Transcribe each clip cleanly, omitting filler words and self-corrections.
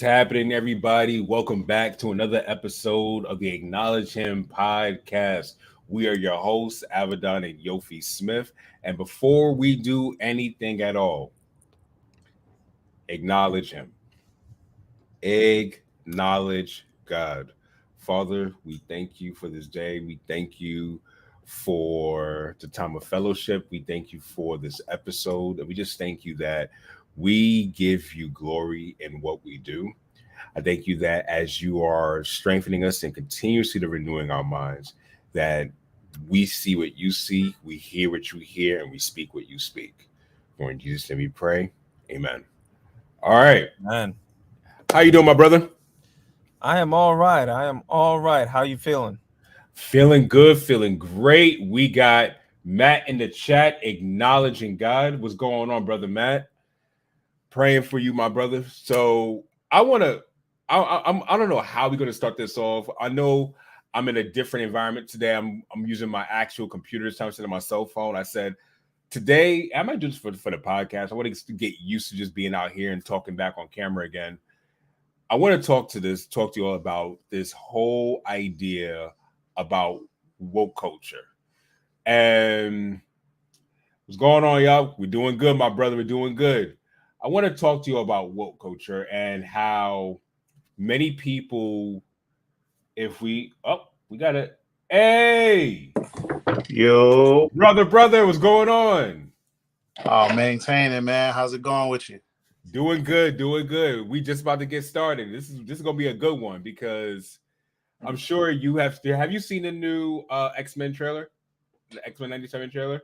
is happening, everybody? Welcome back to another episode of the Acknowledge Him podcast. We are your hosts, Avedon and Yofi Smith. And before we do anything at all, acknowledge Him. Acknowledge God. Father, we thank you for this day. We thank you for the time of fellowship. We thank you for this episode. And we just thank you that we give you glory in what we do. I thank you that as you are strengthening us and continuously to renewing our minds, that we see what you see, we hear what you hear, and we speak what you speak. For in Jesus' name we pray. Amen. All right. Man, How you doing, my brother? I am all right. I am all right. How you feeling? Feeling good, feeling great. We got Matt in the chat acknowledging God. What's going on, brother Matt? Praying for you, my brother. So I want to. I don't know how we're going to start this off. I know I'm in a different environment today. I'm using my actual computer this time instead of my cell phone. I said today I might do this for the podcast. I want to get used to just being out here and talking back on camera again. I want to talk to you all about this whole idea about woke culture. And what's going on, y'all? We're doing good, my brother. We're doing good. I want to talk to you about woke culture and how many people, if we got it. Hey, Yo. brother, what's going on? Oh, maintaining, man. How's it going with you? Doing good. We just about to get started. This is gonna be a good one because I'm sure you have you seen the new X-Men trailer? The X-Men 97 trailer?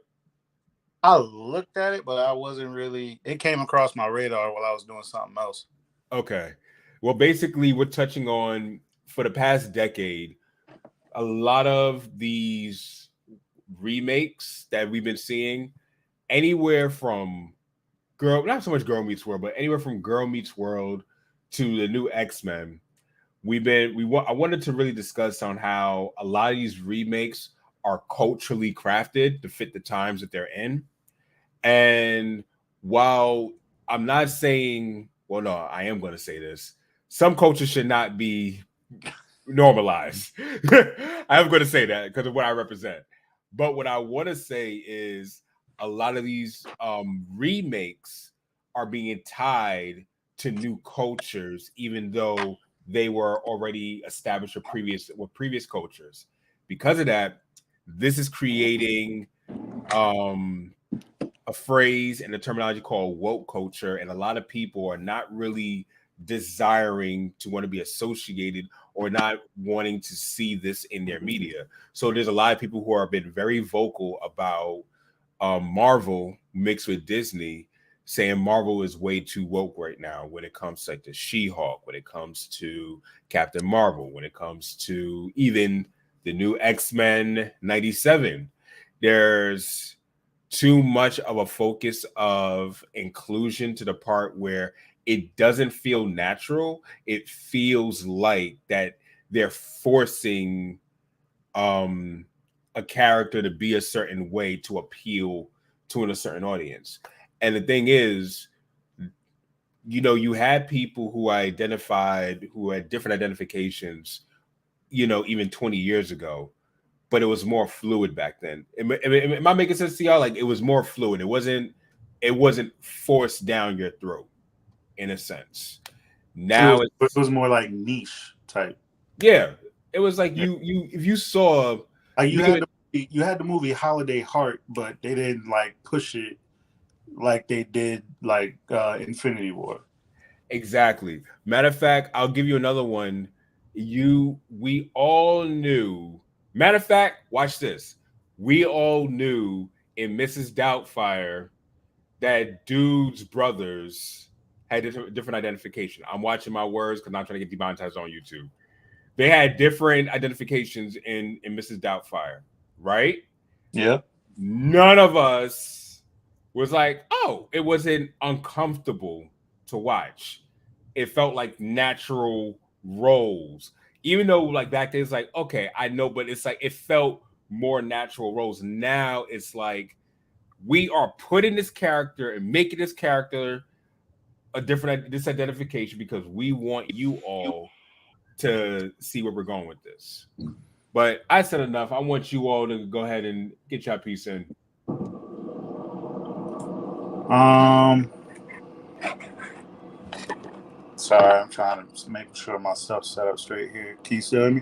I looked at it, but I wasn't really. It came across my radar while I was doing something else. Okay. Well, basically, we're touching on for the past decade, a lot of these remakes that we've been seeing, anywhere from not so much Girl Meets World, but anywhere from Girl Meets World to the new X-Men. I wanted to really discuss on how a lot of these remakes are culturally crafted to fit the times that they're in. And while I'm not saying, well, no, I am going to say this. Some cultures should not be normalized. I am going to say that because of what I represent. But what I want to say is a lot of these remakes are being tied to new cultures, even though they were already established with previous cultures. Because of that, this is creating a phrase and a terminology called woke culture, and a lot of people are not really desiring to want to be associated or not wanting to see this in their media. So there's a lot of people who have been very vocal about Marvel mixed with Disney, saying Marvel is way too woke right now when it comes to like the She-Hulk, when it comes to Captain Marvel, when it comes to even the new X-Men 97. There's too much of a focus of inclusion to the part where it doesn't feel natural. It feels like that they're forcing a character to be a certain way to appeal to a certain audience. And the thing is, you had people who had different identifications, even 20 years ago, but it was more fluid back then. Am I making sense to y'all? Like, it was more fluid. It wasn't forced down your throat in a sense. Now it was more like niche type. Yeah, it was like you if you saw you had the movie Holiday Heart, but they didn't like push it like they did like Infinity War. Exactly. Matter of fact, I'll give you another one. We all knew. Matter of fact, watch this. We all knew in Mrs. Doubtfire that dude's brothers had different identification. I'm watching my words because I'm trying to get demonetized on YouTube. They had different identifications in Mrs. Doubtfire, right? Yeah. None of us was like, oh, it wasn't uncomfortable to watch. It felt like natural roles. Even though like back then it's like, okay, I know, but it's like it felt more natural roles. Now it's like we are putting this character and making this character a different disidentification because we want you all to see where we're going with this. But I said enough. I want you all to go ahead and get your piece in. Sorry, I'm trying to make sure my stuff's set up straight here. Can you still hear me?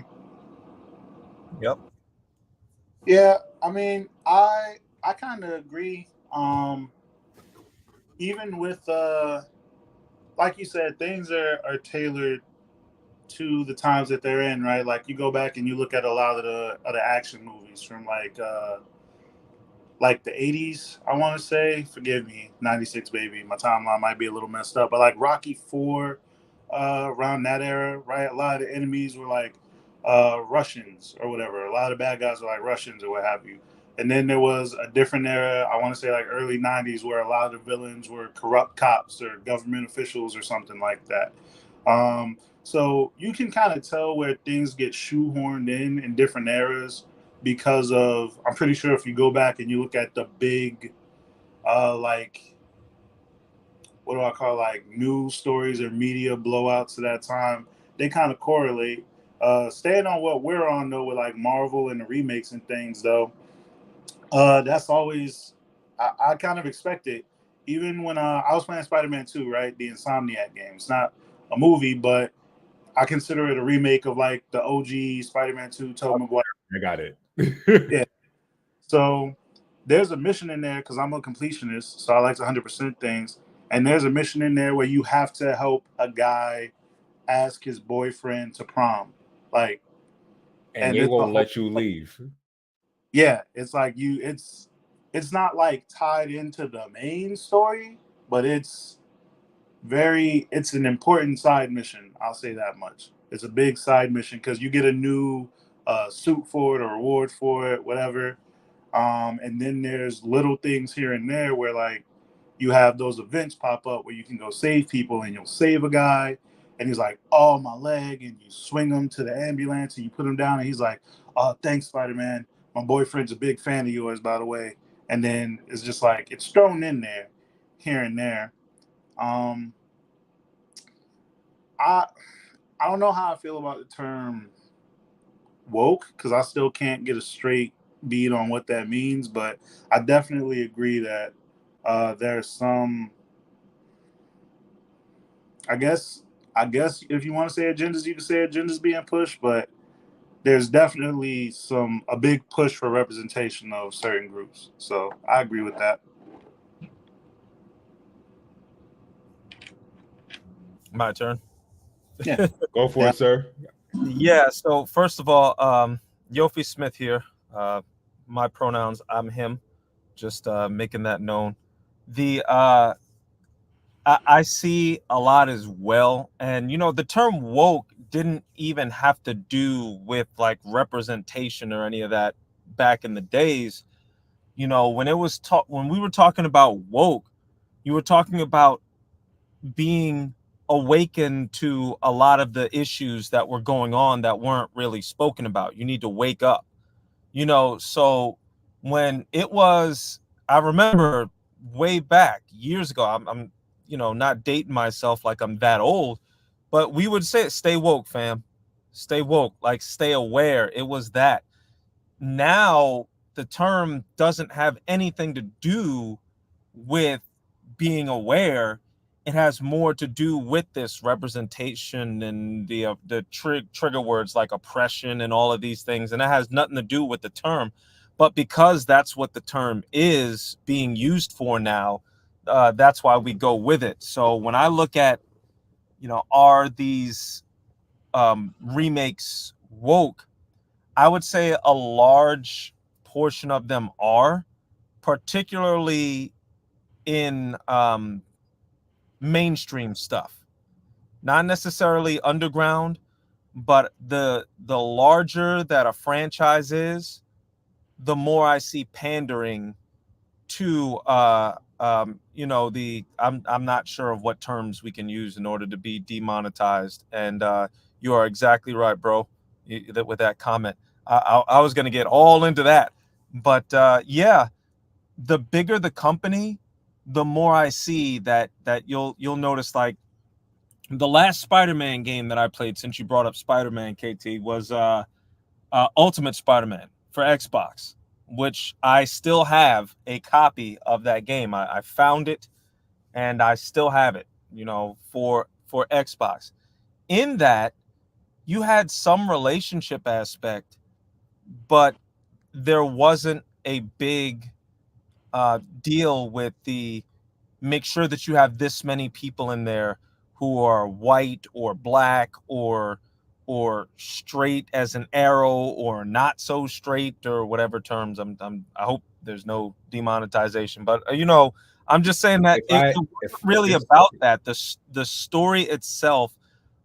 Yep. Yeah, I mean, I kind of agree. Even with like you said, things are tailored to the times that they're in, right? Like you go back and you look at a lot of the action movies from like the 80s, I want to say. Forgive me, 96 baby. My timeline might be a little messed up, but like Rocky 4, around that era, right? A lot of the enemies were like Russians or whatever. A lot of bad guys were like Russians or what have you. And then there was a different era, I want to say like early 90s, where a lot of the villains were corrupt cops or government officials or something like that. So you can kind of tell where things get shoehorned in different eras because of, I'm pretty sure if you go back and you look at the big like, what do I call, like news stories or media blowouts at that time, they kind of correlate. Staying on what we're on though with like Marvel and the remakes and things though, that's always, I kind of expect it. Even when I was playing Spider-Man 2, right, the Insomniac game. It's not a movie, but I consider it a remake of like the OG Spider-Man 2 Tobey Maguire. I got it. Yeah. So there's a mission in there because I'm a completionist, so I like to 100% things. And there's a mission in there where you have to help a guy ask his boyfriend to prom, like, And and they it's a won't whole, let you leave. yeah, it's like it's not like tied into the main story, but it's an important side mission. I'll say that much. It's a big side mission because you get a new suit for it or reward for it, whatever. And then there's little things here and there where like you have those events pop up where you can go save people and you'll save a guy and he's like, oh, my leg, and you swing him to the ambulance and you put him down and he's like, oh, thanks, Spider-Man. My boyfriend's a big fan of yours, by the way. And then it's just like it's thrown in there here and there. Um, I I don't know how I feel about the term woke because I still can't get a straight beat on what that means, but I definitely agree that there's some. I guess I guess if you want to say agendas, you can say agendas being pushed, but there's definitely a big push for representation of certain groups. So I agree with that. My turn. Yeah, Go for yeah. it, sir. Yeah. So first of all, Yofi Smith here. My pronouns, I'm him. Just making that known. The I see a lot as well, and the term woke didn't even have to do with like representation or any of that back in the days. When when we were talking about woke, you were talking about being awakened to a lot of the issues that were going on that weren't really spoken about. You need to wake up. So when it was, I remember way back years ago, I'm not dating myself like I'm that old, but we would say, stay woke, fam, stay woke, like stay aware. It was that. Now the term doesn't have anything to do with being aware. It has more to do with this representation and the trigger words like oppression and all of these things, and it has nothing to do with the term. But because that's what the term is being used for now, that's why we go with it. So when I look at, are these remakes woke, I would say a large portion of them are, particularly in mainstream stuff, not necessarily underground, but the larger that a franchise is, the more I see pandering to the I'm not sure of what terms we can use in order to be demonetized. And you are exactly right, bro, with that comment. I was going to get all into that, but yeah, the bigger the company, the more I see that you'll notice, like, the last Spider-Man game that I played, since you brought up Spider-Man, KT, was Ultimate Spider-Man for Xbox, which I still have a copy of that game. I found it and I still have it, for Xbox. In that, you had some relationship aspect, but there wasn't a big deal with the make sure that you have this many people in there who are white or black or straight as an arrow or not so straight, or whatever terms. I hope there's no demonetization, but I'm just saying that it wasn't really about that. The story itself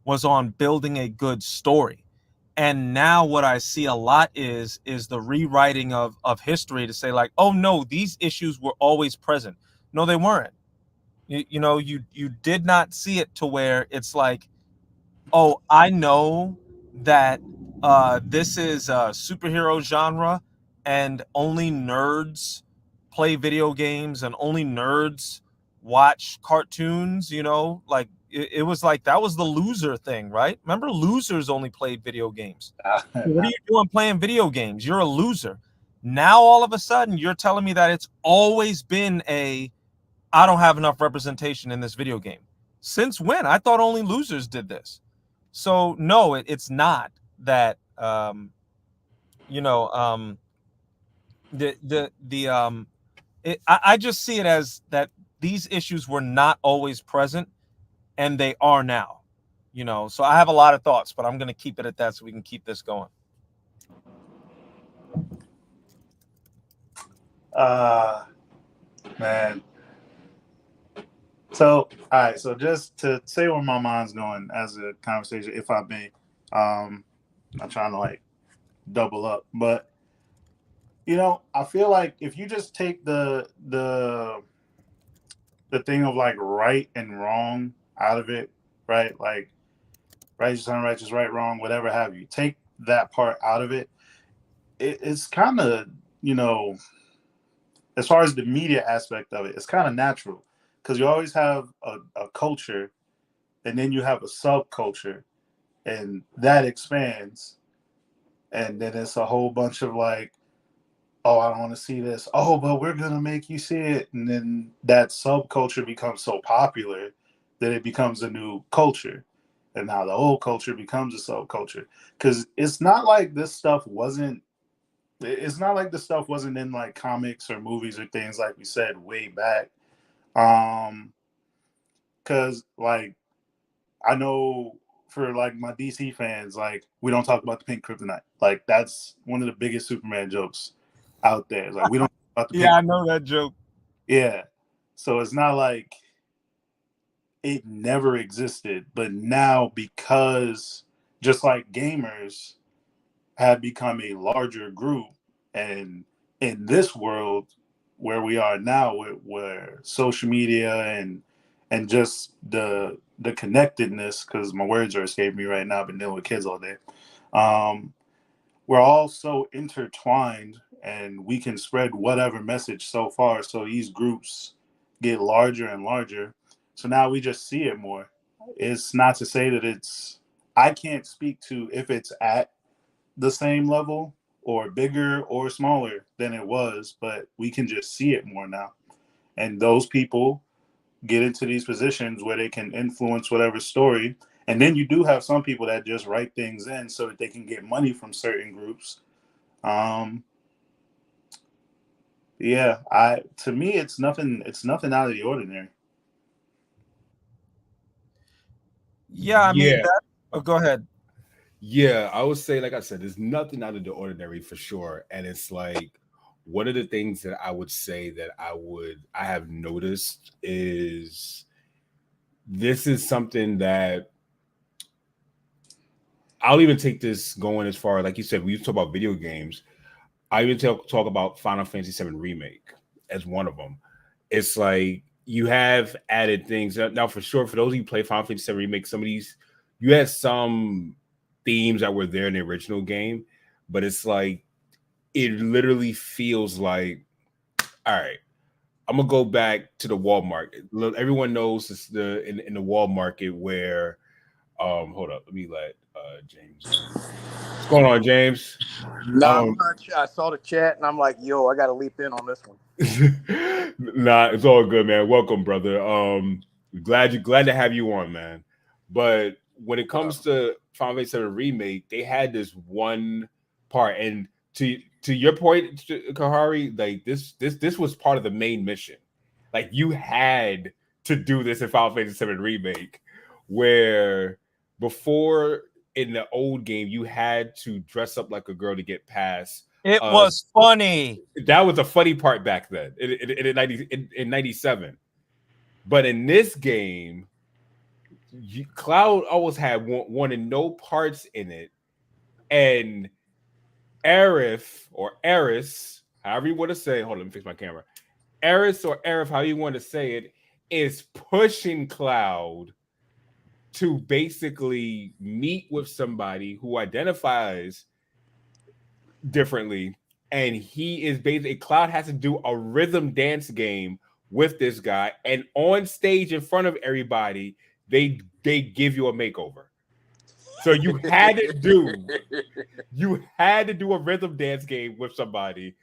was on building a good story. And now what I see a lot is the rewriting of history to say, like, oh no, these issues were always present. No, they weren't. You did not see it to where it's like, oh, I know that this is a superhero genre and only nerds play video games and only nerds watch cartoons. Like, it was like, that was the loser thing, right? Remember, losers only played video games. What are you doing playing video games? You're a loser. Now all of a sudden you're telling me that it's always been I don't have enough representation in this video game. Since when? I thought only losers did this. So no, it's not that. I just see it as that these issues were not always present, and they are now. So I have a lot of thoughts, but I'm going to keep it at that so we can keep this going. Man. So, all right. So, just to say where my mind's going as a conversation, if I may, I'm trying to like double up, but I feel like if you just take the thing of like right and wrong out of it, right? Like righteous, unrighteous, right, wrong, whatever have you. Take that part out of it. It's kind of, as far as the media aspect of it, it's kind of natural because you always have a culture and then you have a subculture and that expands. And then it's a whole bunch of like, oh, I don't want to see this. Oh, but we're going to make you see it. And then that subculture becomes so popular that it becomes a new culture. And now the old culture becomes a subculture. Because it's not like this stuff wasn't in like comics or movies or things like we said way back. Because like I know for like my DC fans, like we don't talk about the pink kryptonite. Like that's one of the biggest Superman jokes out there. It's like we don't talk about the pink. Yeah, I know that joke. Yeah. So it's not like it never existed, but now because just like gamers have become a larger group, and in this world where we are now, where social media and just the connectedness, because my words are escaping me right now. I've been dealing with kids all day. We're all so intertwined, and we can spread whatever message so far. So these groups get larger and larger. So now we just see it more. It's not to say that I can't speak to if it's at the same level or bigger or smaller than it was, but we can just see it more now. And those people get into these positions where they can influence whatever story. And then you do have some people that just write things in so that they can get money from certain groups. Yeah, to me it's nothing out of the ordinary. Yeah, I mean that. Oh, go ahead. Yeah, I would say, like I said, there's nothing out of the ordinary for sure. And it's like one of the things that I would say that I have noticed is this is something that I'll even take this going as far, like you said, we used to talk about video games. I even talk about Final Fantasy VII Remake as one of them. It's like you have added things. Now, for sure, for those of you who play Final Fantasy VII Remake, some of these, you had some themes that were there in the original game, but it's like, it literally feels like, all right, I'm gonna go back to the Walmart. Look, everyone knows it's in the wall market where hold up, let me let James in. What's going on, James? Not much. I saw the chat and I'm like, yo, I gotta leap in on this one. Nah, it's all good, man. Welcome, brother. Glad to have you on, man. But when it comes to Final Fantasy VII Remake, they had this one part, and to your point, Kahari, like this was part of the main mission. Like you had to do this in Final Fantasy VII Remake, where before in the old game you had to dress up like a girl to get past. It was funny. That was a funny part back then in 97. But in this game, Cloud always had one and no parts in it. And Aerith or Eris, however you want to say, hold on, let me fix my camera. Eris or Aerith, however you want to say it, is pushing Cloud to basically meet with somebody who identifies differently. And he is basically, Cloud has to do a rhythm dance game with this guy. And on stage in front of everybody, they give you a makeover. So you had to do a rhythm dance game with somebody,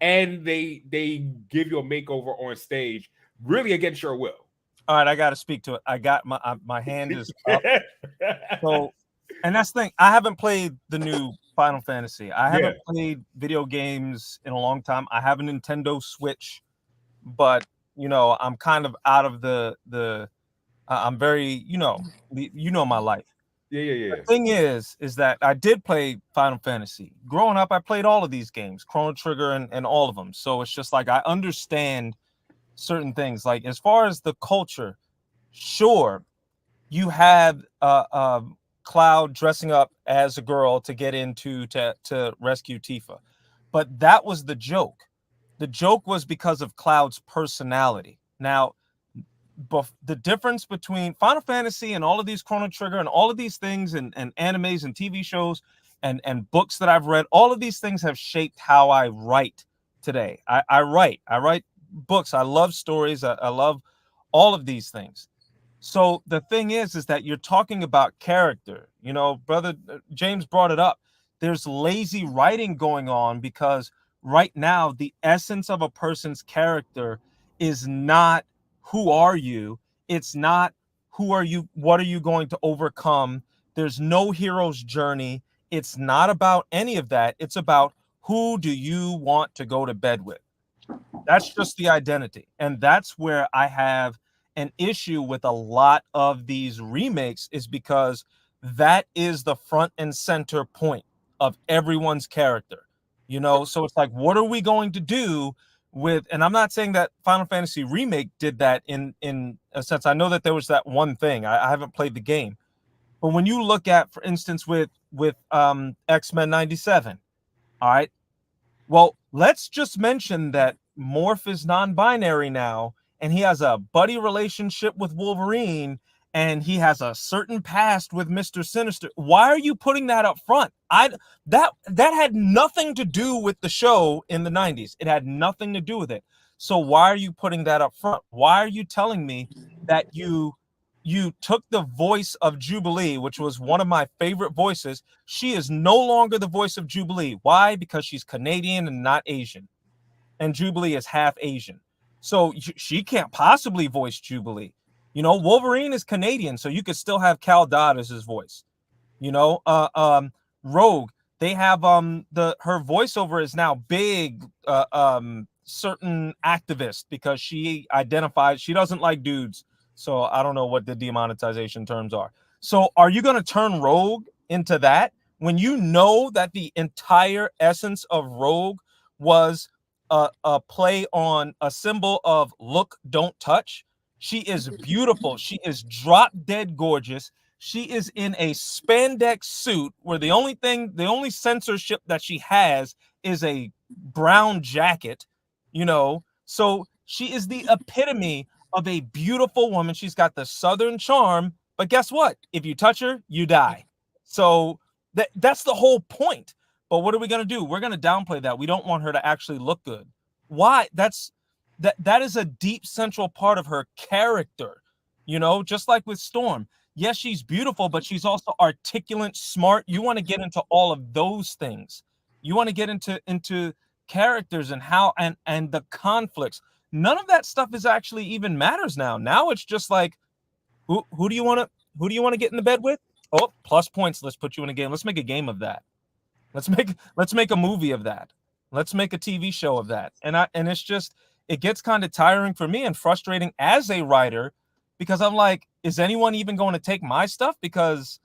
and they give you a makeover on stage, really against your will. All right, I got to speak to it. I got my hand is up. So, and that's the thing. I haven't played the new Final Fantasy. I haven't played video games in a long time. I have a Nintendo Switch, but I'm kind of out of the. I'm very, my life. Yeah. The thing is that I did play Final Fantasy. Growing up, I played all of these games, Chrono Trigger and all of them. So it's just like I understand certain things. Like as far as the culture, sure, you had Cloud dressing up as a girl to get into to rescue Tifa, but that was the joke. The joke was because of Cloud's personality. Now, the difference between Final Fantasy and all of these Chrono Trigger and all of these things and animes and TV shows and books that I've read, all of these things have shaped how I write today. I write books. I love stories. I love all of these things. So the thing is that you're talking about character. Brother James brought it up. There's lazy writing going on because right now the essence of a person's character is not who are you? It's not who are you? What are you going to overcome? There's no hero's journey. It's not about any of that. It's about who do you want to go to bed with? That's just the identity. And that's where I have an issue with a lot of these remakes, is because that is the front and center point of everyone's character. So it's like, what are we going to do with, and I'm not saying that Final Fantasy Remake did that in a sense. I know that there was that one thing. I haven't played the game. But when you look at, for instance, with X-Men 97, all right, well, let's just mention that Morph is non-binary now, and he has a buddy relationship with Wolverine, and he has a certain past with Mr. Sinister. Why are you putting that up front? That had nothing to do with the show in the 90s. It had nothing to do with it. So why are you putting that up front? Why are you telling me that you took the voice of Jubilee, which was one of my favorite voices? She is no longer the voice of Jubilee. Why? Because she's Canadian and not Asian. And Jubilee is half Asian. So she can't possibly voice Jubilee. Wolverine is Canadian, so you could still have Cal Dodd as his voice. Rogue, they have her voiceover is now big certain activist, because she identifies, she doesn't like dudes. So I don't know what the demonetization terms are. So are you going to turn Rogue into that when you know that the entire essence of Rogue was a play on a symbol of look, don't touch? She is beautiful. She is drop dead gorgeous. She is in a spandex suit where the only censorship that she has is a brown jacket, So she is the epitome of a beautiful woman. She's got the Southern charm, but guess what? If you touch her, you die. So that's the whole point. But what are we going to do? We're going to downplay that. We don't want her to actually look good. Why? that is a deep central part of her character, you know, just like with Storm. Yes, she's beautiful, but she's also articulate, smart. You want to get into all of those things. You want to get into characters and how and the conflicts. None of that stuff is actually even matters now. Now it's just like, who do you want to get in the bed with? Oh, plus points. Let's put you in a game. Let's make a game of that. Let's make a movie of that. Let's make a TV show of that. And it's just, it gets kind of tiring for me and frustrating as a writer, because I'm like, is anyone even going to take my stuff? Because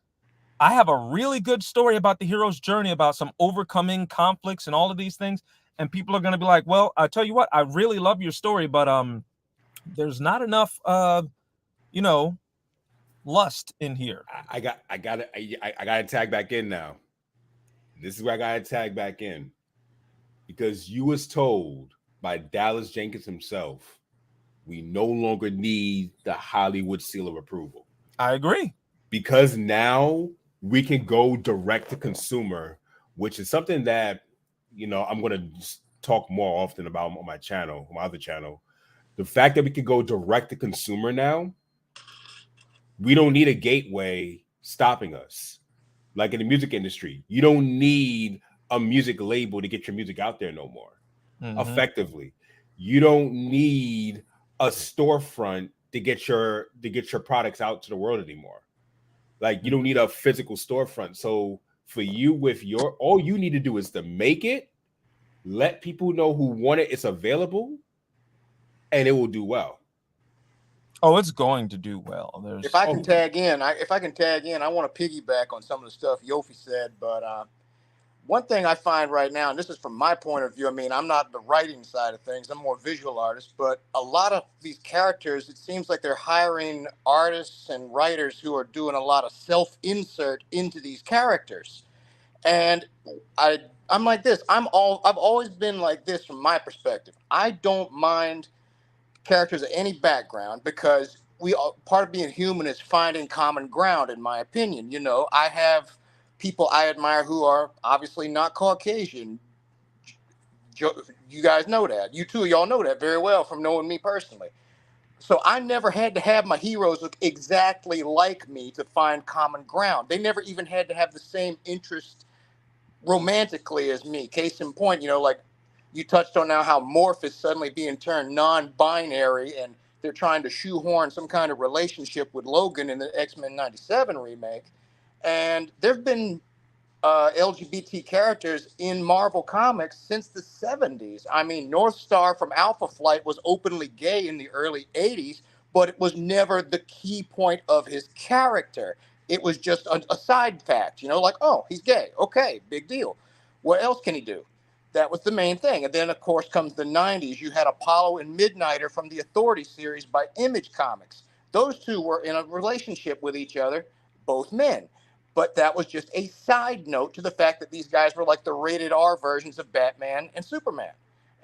I have a really good story about the hero's journey, about some overcoming conflicts and all of these things. And people are going to be like, well, I tell you what, I really love your story, but there's not enough lust in here. I got to tag back in now. This is where I got to tag back in, because you was told by Dallas Jenkins himself, we no longer need the Hollywood seal of approval. I agree. Because now we can go direct to consumer, which is something that, I'm going to talk more often about on my channel, my other channel. The fact that we can go direct to consumer now, we don't need a gateway stopping us. Like in the music industry, you don't need a music label to get your music out there no more. Effectively, you don't need a storefront to get your products out to the world anymore. Like, you don't need a physical storefront. So for you, all you need to do is to make it, let people know who want it, it's available, and it will do well. Oh, it's going to do well. If I can tag in, I want to piggyback on some of the stuff Yofi said. But one thing I find right now, and this is from my point of view, I mean, I'm not the writing side of things. I'm more visual artist. But a lot of these characters, it seems like they're hiring artists and writers who are doing a lot of self-insert into these characters. And I'm like this. I've always been like this from my perspective. I don't mind characters of any background, because part of being human is finding common ground, in my opinion. I have people I admire who are obviously not Caucasian. You guys know that. You two of y'all know that very well from knowing me personally. So I never had to have my heroes look exactly like me to find common ground. They never even had to have the same interest romantically as me. Case in point, like you touched on now, how Morph is suddenly being turned non-binary, and they're trying to shoehorn some kind of relationship with Logan in the X-Men 97 remake. And there've been LGBT characters in Marvel Comics since the 70s. I mean, North Star from Alpha Flight was openly gay in the early 80s, but it was never the key point of his character. It was just a side fact, like, oh, he's gay. Okay, big deal. What else can he do? That was the main thing. And then, of course, comes the 90s. You had Apollo and Midnighter from the Authority series by Image Comics. Those two were in a relationship with each other, both men. But that was just a side note to the fact that these guys were like the rated R versions of Batman and Superman.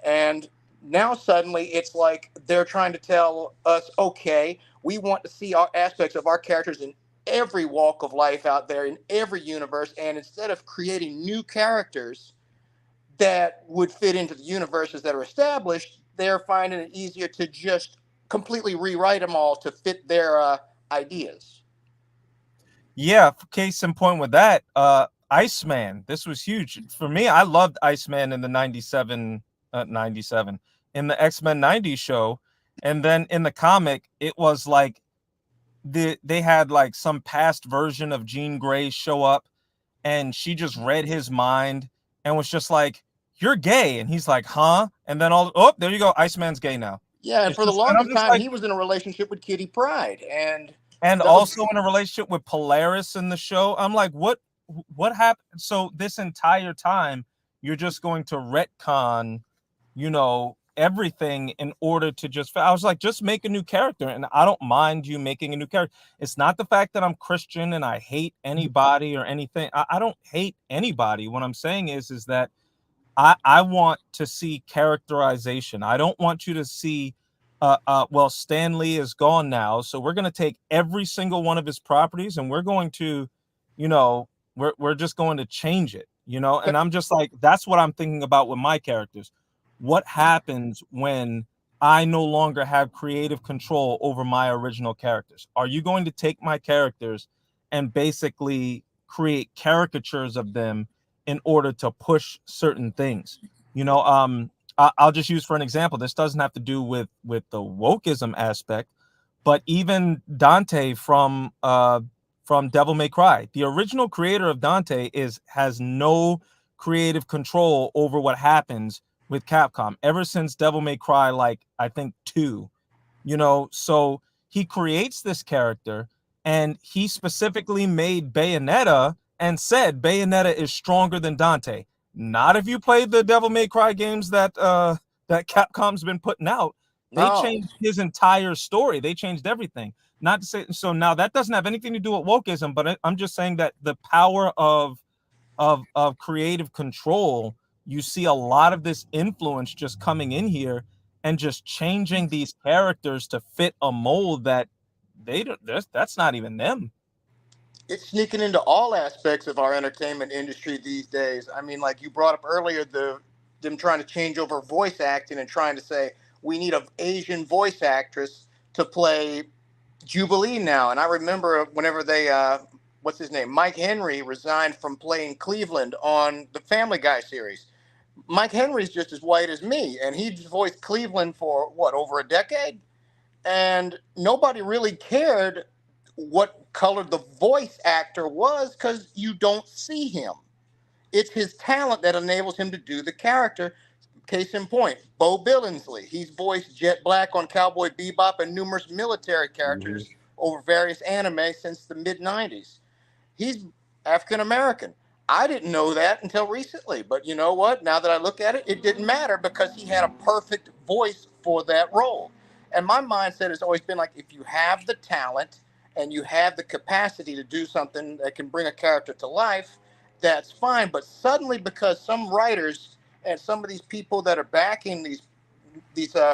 And now suddenly it's like they're trying to tell us, okay, we want to see our aspects of our characters in every walk of life out there, in every universe. And instead of creating new characters that would fit into the universes that are established, they're finding it easier to just completely rewrite them all to fit their ideas. Yeah, case in point with that, Iceman, this was huge. For me, I loved Iceman in the 97 in the X-Men 90 show. And then in the comic, it was like they had like some past version of Jean Grey show up, and she just read his mind and was just like, you're gay. And he's like, huh? And then there you go. Iceman's gay now. Yeah, and for the longest time, he was in a relationship with Kitty Pryde. And also in a relationship with Polaris in the show. I'm like, what happened? So this entire time, you're just going to retcon, everything in order to I was like, just make a new character. And I don't mind you making a new character. It's not the fact that I'm Christian and I hate anybody or anything. I don't hate anybody. What I'm saying is that I want to see characterization. I don't want you to see, well, Stan Lee is gone now, so we're going to take every single one of his properties and we're going to, we're just going to change it, and I'm just like, that's what I'm thinking about with my characters. What happens when I no longer have creative control over my original characters. Are you going to take my characters and basically create caricatures of them in order to push certain things? I'll just use for an example. This doesn't have to do with the wokeism aspect, but even Dante from Devil May Cry, the original creator of Dante has no creative control over what happens with Capcom ever since Devil May Cry, like I think 2. So he creates this character, and he specifically made Bayonetta and said Bayonetta is stronger than Dante. Not if you played the Devil May Cry games that Capcom's been putting out. They changed his entire story. They changed everything. Not to say so. Now that doesn't have anything to do with wokeism, but I'm just saying that the power of creative control, you see a lot of this influence just coming in here and just changing these characters to fit a mold that that's not even them. It's sneaking into all aspects of our entertainment industry these days. I mean, like you brought up earlier, them trying to change over voice acting and trying to say we need an Asian voice actress to play Jubilee now. And I remember whenever they what's his name, Mike Henry, resigned from playing Cleveland on the Family Guy series. Mike Henry's just as white as me, and he voiced Cleveland for what, over a decade, and nobody really cared what color the voice actor was because you don't see him. It's his talent that enables him to do the character. Case in point, Bo Billingsley. He's voiced Jet Black on Cowboy Bebop and numerous military characters over various anime since the mid 90s. He's African American. I didn't know that until recently, but you know what? Now that I look at it, it didn't matter because he had a perfect voice for that role. And my mindset has always been like, if you have the talent and you have the capacity to do something that can bring a character to life, that's fine. But suddenly, because some writers and some of these people that are backing these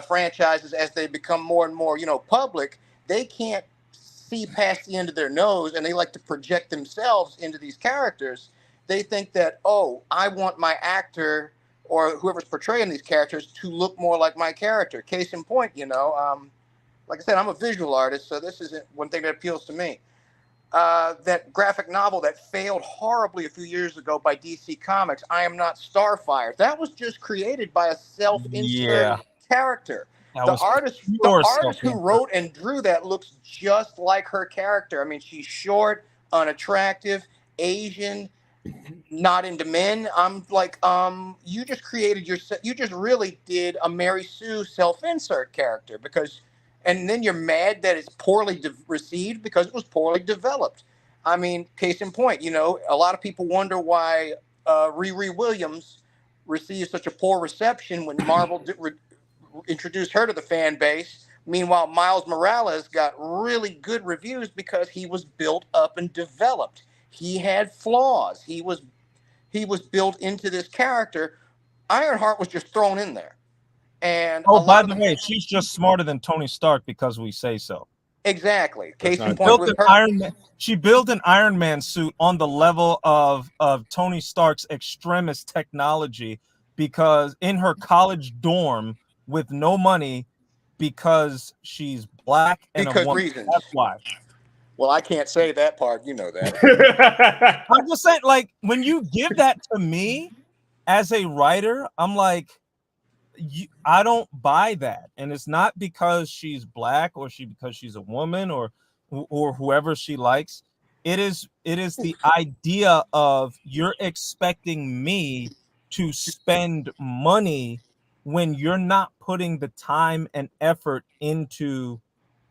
franchises as they become more and more, public, they can't see past the end of their nose, and they like to project themselves into these characters. They think that, oh, I want my actor or whoever's portraying these characters to look more like my character. Case in point, like I said, I'm a visual artist, so this isn't one thing that appeals to me. That graphic novel that failed horribly a few years ago by DC Comics, I Am Not Starfire. That was just created by a self-insert character. The artist who wrote and drew that looks just like her character. I mean, she's short, unattractive, Asian, not into men. I'm like, you just you just really did a Mary Sue self-insert character and then you're mad that it's poorly received because it was poorly developed. I mean, case in point, a lot of people wonder why Riri Williams received such a poor reception when Marvel introduced her to the fan base. Meanwhile, Miles Morales got really good reviews because he was built up and developed. He had flaws. He was built into this character. Ironheart was just thrown in there. And by the way, she's just smarter than Tony Stark because we say so. Exactly. Case in point with her. She built an Iron Man suit on the level of Tony Stark's Extremis technology because in her college dorm with no money because she's black and because a woman. Reasons. That's why. Well, I can't say that part. You know that. I'm just saying, like, when you give that to me as a writer, I'm like, I don't buy that. And it's not because she's black or because she's a woman or whoever she likes. It is the idea of you're expecting me to spend money when you're not putting the time and effort into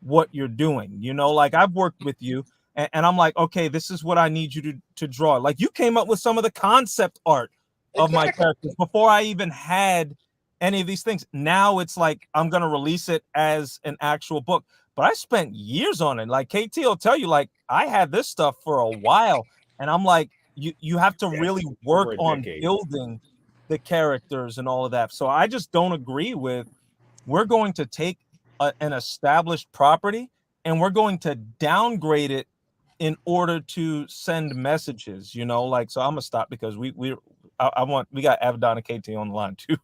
what you're doing. Like I've worked with you and I'm like, okay, this is what I need you to draw. Like you came up with some of the concept art of my characters before I even had any of these things. Now it's like I'm gonna release it as an actual book, but I spent years on it. Like KT will tell you, like I had this stuff for a while, and I'm like, you have to really work on building the characters and all of that. So I just don't agree with we're going to take an established property and we're going to downgrade it in order to send messages. Like so I'm gonna stop because we got Avedon and KT on the line too.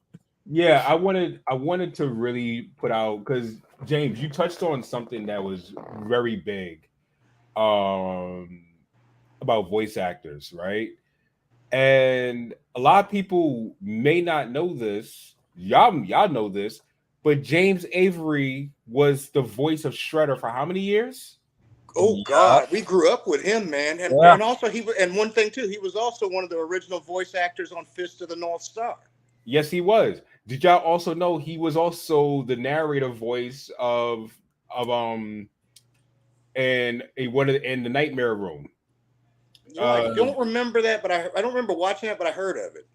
Yeah, I wanted to really put out because James, you touched on something that was very big, um, about voice actors, right? And a lot of people may not know this. Y'all know this, but James Avery was the voice of Shredder for how many years? Oh Yeah, God, we grew up with him, man, and yeah. and also he was, and one thing too, he was also one of the original voice actors on Fist of the North Star. Yes, he was. Did y'all also know he was also the narrator voice of and a one of in the Nightmare Room? You know, I Uh, don't remember that, but I don't remember watching it, but I heard of it.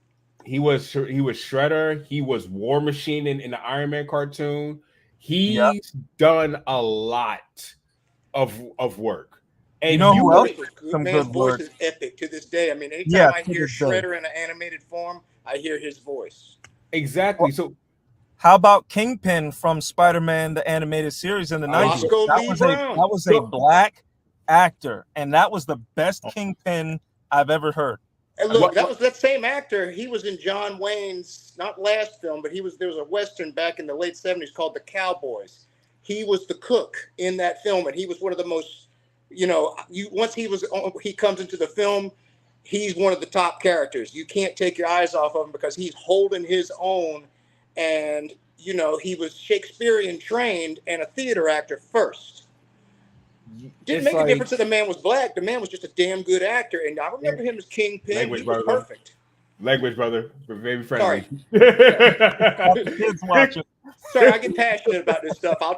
he was Shredder. He was War Machine in the Iron Man cartoon. Yeah. He's done a lot of work, You and know His who you else voice was good. some Man's good voice work? is epic to this day. I mean, Yeah, anytime I to hear this day. Shredder in an animated form, I hear his voice. exactly. Well, So how about Kingpin from Spider-Man the animated series in the I was 90s? Roscoe That Lee was a Brown. that was a so black actor, and that was the best Kingpin I've ever heard. And look, what that what was that same actor. He was in John Wayne's not last film, but he was there was a western back in the late '70s called The Cowboys. He was the cook in that film, and he was one of the most, you once he comes into the film, he's one of the top characters. You can't take your eyes off of him because he's holding his own, and he was Shakespearean trained and a theater actor first. Didn't it's make a like difference that the man was black. The man was just a damn good actor, and I remember him as Kingpin. He language, was brother. perfect. Language, brother. Very Sorry. friendly. Yeah. Got the kids watching. Sorry, I get passionate about this stuff. I'll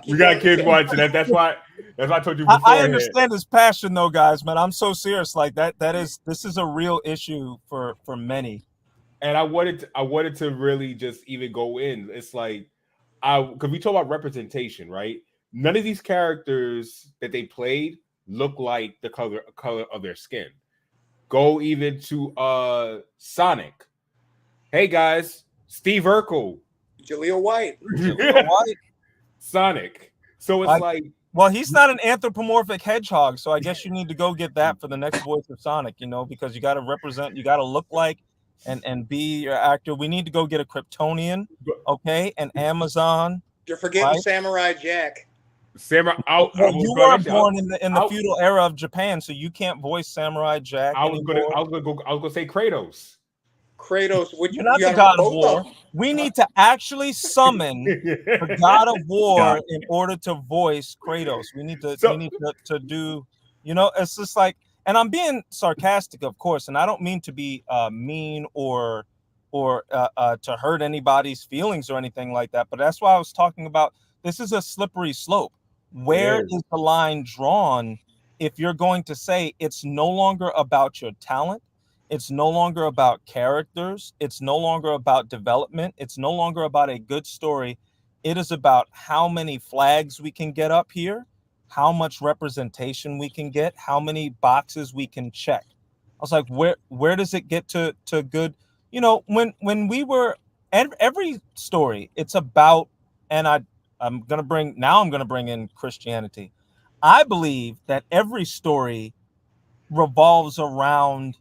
We keep got on kids listening. watching. That's why I told you I beforehand. understand his passion though, guys, man. I'm so serious. Like this is a real issue for many. And I wanted to really just even go in. It's like I because we talk about representation, right? None of these characters that they played look like the color of their skin. Go even to Sonic. Hey guys, Steve Urkel. Jaleel White. Jaleel White. Sonic. So it's I, like well, he's not an anthropomorphic hedgehog, so I guess you need to go get that for the next voice of Sonic, because you got to represent, you got to look like and be your actor. We need to go get a Kryptonian, okay, and Amazon, You're forgetting right? Samurai Jack. Samurai. Well, you weren't born in the I, feudal era of Japan, so you can't voice Samurai Jack anymore. I was gonna say Kratos. Kratos, which You're you not the got god of both war. of them. We need to actually summon the god of God. war in order to voice Kratos. We need So to do, it's just like, and I'm being sarcastic, of course, and I don't mean to be mean or to hurt anybody's feelings or anything like that. But that's why I was talking about this is a slippery slope. it Where is. is the line drawn if you're going to say it's no longer about your talent? It's no longer about characters. It's no longer about development. It's no longer about a good story. It is about how many flags we can get up here, how much representation we can get, how many boxes we can check. I was like, where does it get to good? When we were every story, it's about, and I'm gonna bring in Christianity. I believe that every story revolves around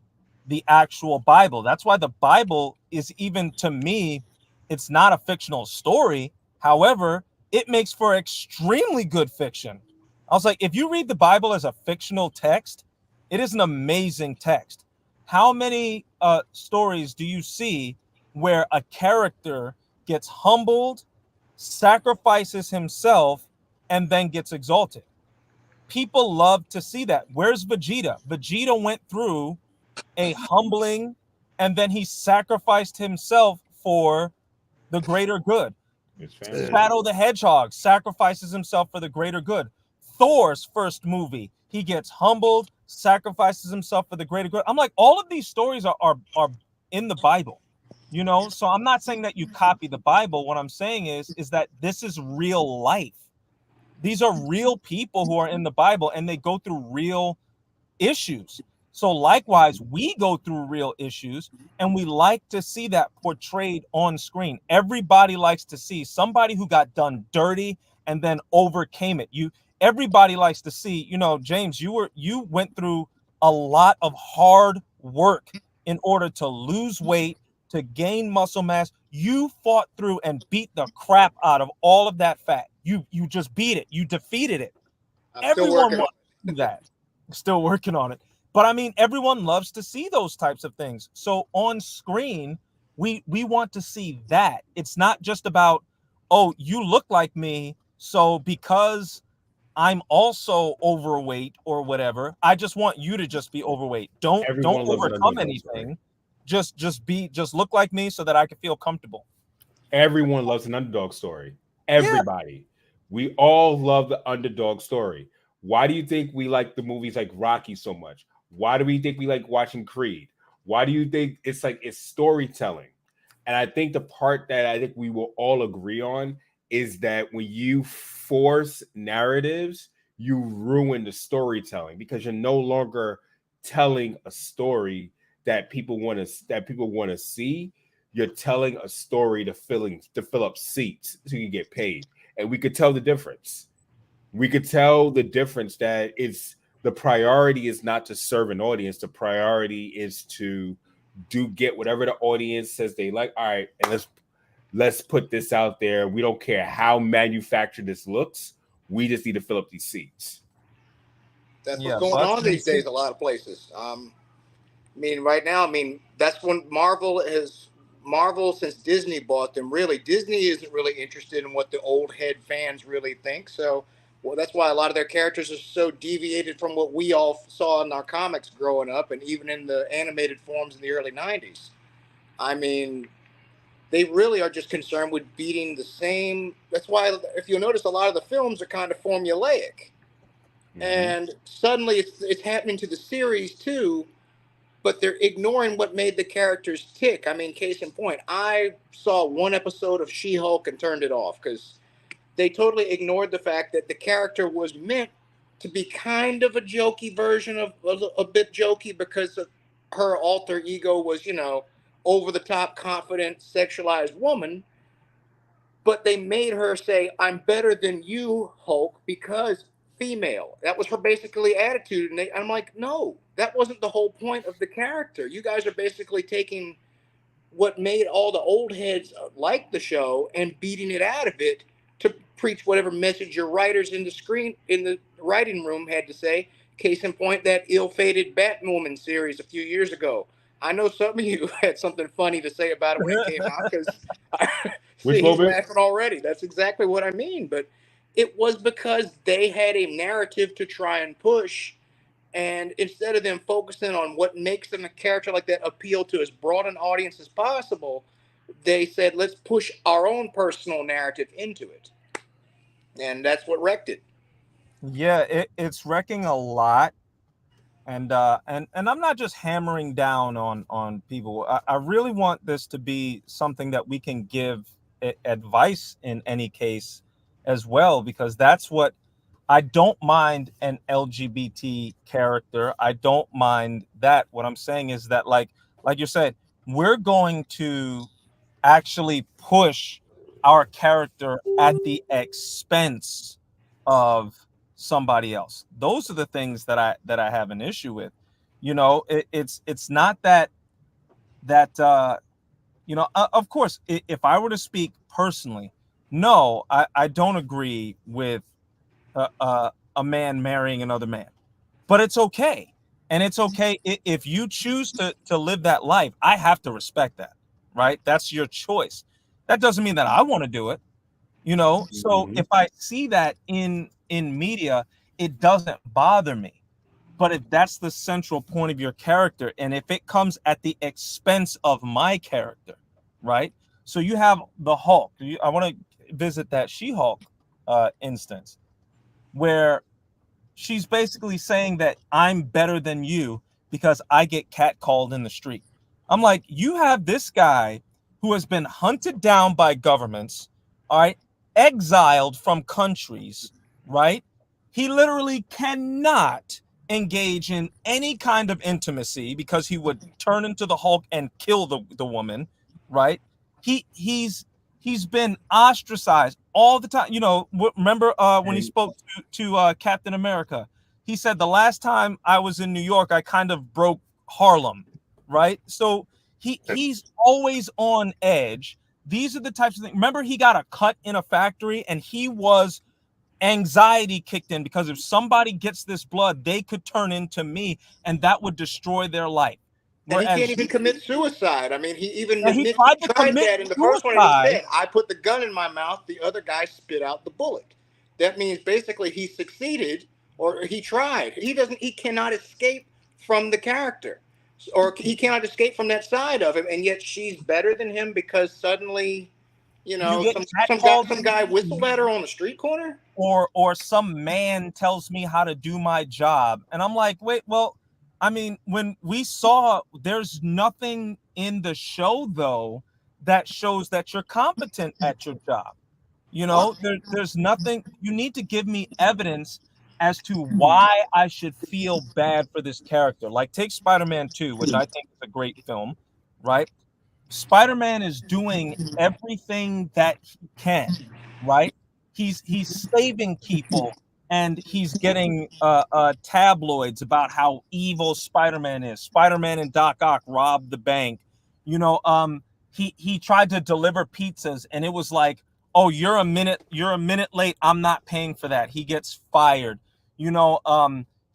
the actual Bible. That's why the Bible is, even to me, it's not a fictional story. However, it makes for extremely good fiction. I was like, if you read the Bible as a fictional text, it is an amazing text. How many stories do you see where a character gets humbled, sacrifices himself, and then gets exalted? People love to see that. Where's Vegeta? Vegeta went through a humbling, and then he sacrificed himself for the greater good. It's family. Shadow the Hedgehog sacrifices himself for the greater good. Thor's first movie, he gets humbled, sacrifices himself for the greater good. I'm like, all of these stories are in the Bible, So I'm not saying that you copy the Bible. What I'm saying is that this is real life. These are real people who are in the Bible, and they go through real issues. So likewise, we go through real issues, and we like to see that portrayed on screen. Everybody likes to see somebody who got done dirty and then overcame it. Everybody likes to see, James, you went through a lot of hard work in order to lose weight to gain muscle mass. You fought through and beat the crap out of all of that fat. You just beat it. You defeated it. I'm still Everyone working on wants to do that. Still working on it. But I mean, everyone loves to see those types of things. So on screen, we want to see that. It's not just about, oh, you look like me, so because I'm also overweight or whatever, I just want you to just be overweight. Don't Everyone loves an overcome underdog story. anything. Just look like me so that I can feel comfortable. Everyone loves an underdog story. Everybody. We all love the underdog story. Why do you think we like the movies like Rocky so much? Why do we think we like watching Creed? Why do you think it's storytelling? And I think the part that I think we will all agree on is that when you force narratives, you ruin the storytelling because you're no longer telling a story that people want to see. You're telling a story to fill up seats so you can get paid. And we could tell the difference. We could tell the difference that it's the priority is not to serve an audience. The priority is to get whatever the audience says they like. All right, and let's put this out there. We don't care how manufactured this looks. We just need to fill up these seats. That's what's Yeah, going butts on in these days. seats. A lot of places. I mean, right now, I mean, that's when Marvel, since Disney bought them, really, Disney isn't really interested in what the old head fans really think. So, well, that's why a lot of their characters are so deviated from what we all saw in our comics growing up and even in the animated forms in the early 90s. I mean, they really are just concerned with beating the same. That's why, if you'll notice, a lot of the films are kind of formulaic. And suddenly it's happening to the series too, but they're ignoring what made the characters tick. I mean, case in point, I saw one episode of She-Hulk and turned it off because they totally ignored the fact that the character was meant to be kind of a jokey version of a bit jokey because of her alter ego was, over the top, confident, sexualized woman. But they made her say, "I'm better than you, Hulk," because female. That was her basically attitude. And I'm like, no, that wasn't the whole point of the character. You guys are basically taking what made all the old heads like the show and beating it out of it to preach whatever message your writers in the writing room had to say. Case in point, that ill-fated Batwoman series a few years ago. I know some of you had something funny to say about it when it came out because Which see, he's moment? laughing already. That's exactly what I mean. But it was because they had a narrative to try and push, and instead of them focusing on what makes them a character like that appeal to as broad an audience as possible, they said, let's push our own personal narrative into it. And that's what wrecked it. Yeah, it's wrecking a lot. And I'm not just hammering down on people. I really want this to be something that we can give advice in any case as well, because that's what I don't mind an LGBT character. I don't mind that. What I'm saying is that like you said, we're going to actually push our character at the expense of somebody else. Those are the things that I have an issue with. It's not that of course, if I were to speak personally, no, I don't agree with a man marrying another man, but it's okay. And it's okay if you choose to live that life. I have to respect that, right? That's your choice. That doesn't mean that I want to do it, so Mhm. if I see that in media, it doesn't bother me. But if that's the central point of your character, and if it comes at the expense of my character, right? So you have the Hulk. I want to visit that She-Hulk instance where she's basically saying that I'm better than you because I get catcalled in the street. I'm like, you have this guy who has been hunted down by governments, all right, exiled from countries, right? He literally cannot engage in any kind of intimacy because he would turn into the Hulk and kill the woman, right? He's been ostracized all the time. Remember when he And spoke to Captain America? He said the last time I was in New York, I kind of broke Harlem, right? So He's always on edge. These are the types of things. Remember, he got a cut in a factory, and he was anxiety kicked in because if somebody gets this blood, they could turn into me, and that would destroy their life. And he Whereas can't even commit suicide. I mean, he even he admits tried he to tried commit that in the first one, and he suicide. said, "I put the gun in my mouth. The other guy spit out the bullet." That means basically he succeeded, or he tried. He cannot escape from the character, or he cannot escape from that side of him. And yet she's better than him because suddenly, You get some guy whistled at her on the street corner. Or some man tells me how to do my job, and I'm like, wait, well, I mean, when we saw, there's nothing in the show though that shows that you're competent at your job. There's nothing. You need to give me evidence as to why I should feel bad for this character. Like, take Spider-Man 2, which I think is a great film, right? Spider-Man is doing everything that he can, right? He's saving people, and he's getting tabloids about how evil Spider-Man is. Spider-Man and Doc Ock robbed the bank. He tried to deliver pizzas, and it was like, oh, you're a minute late. I'm not paying for that. He gets fired.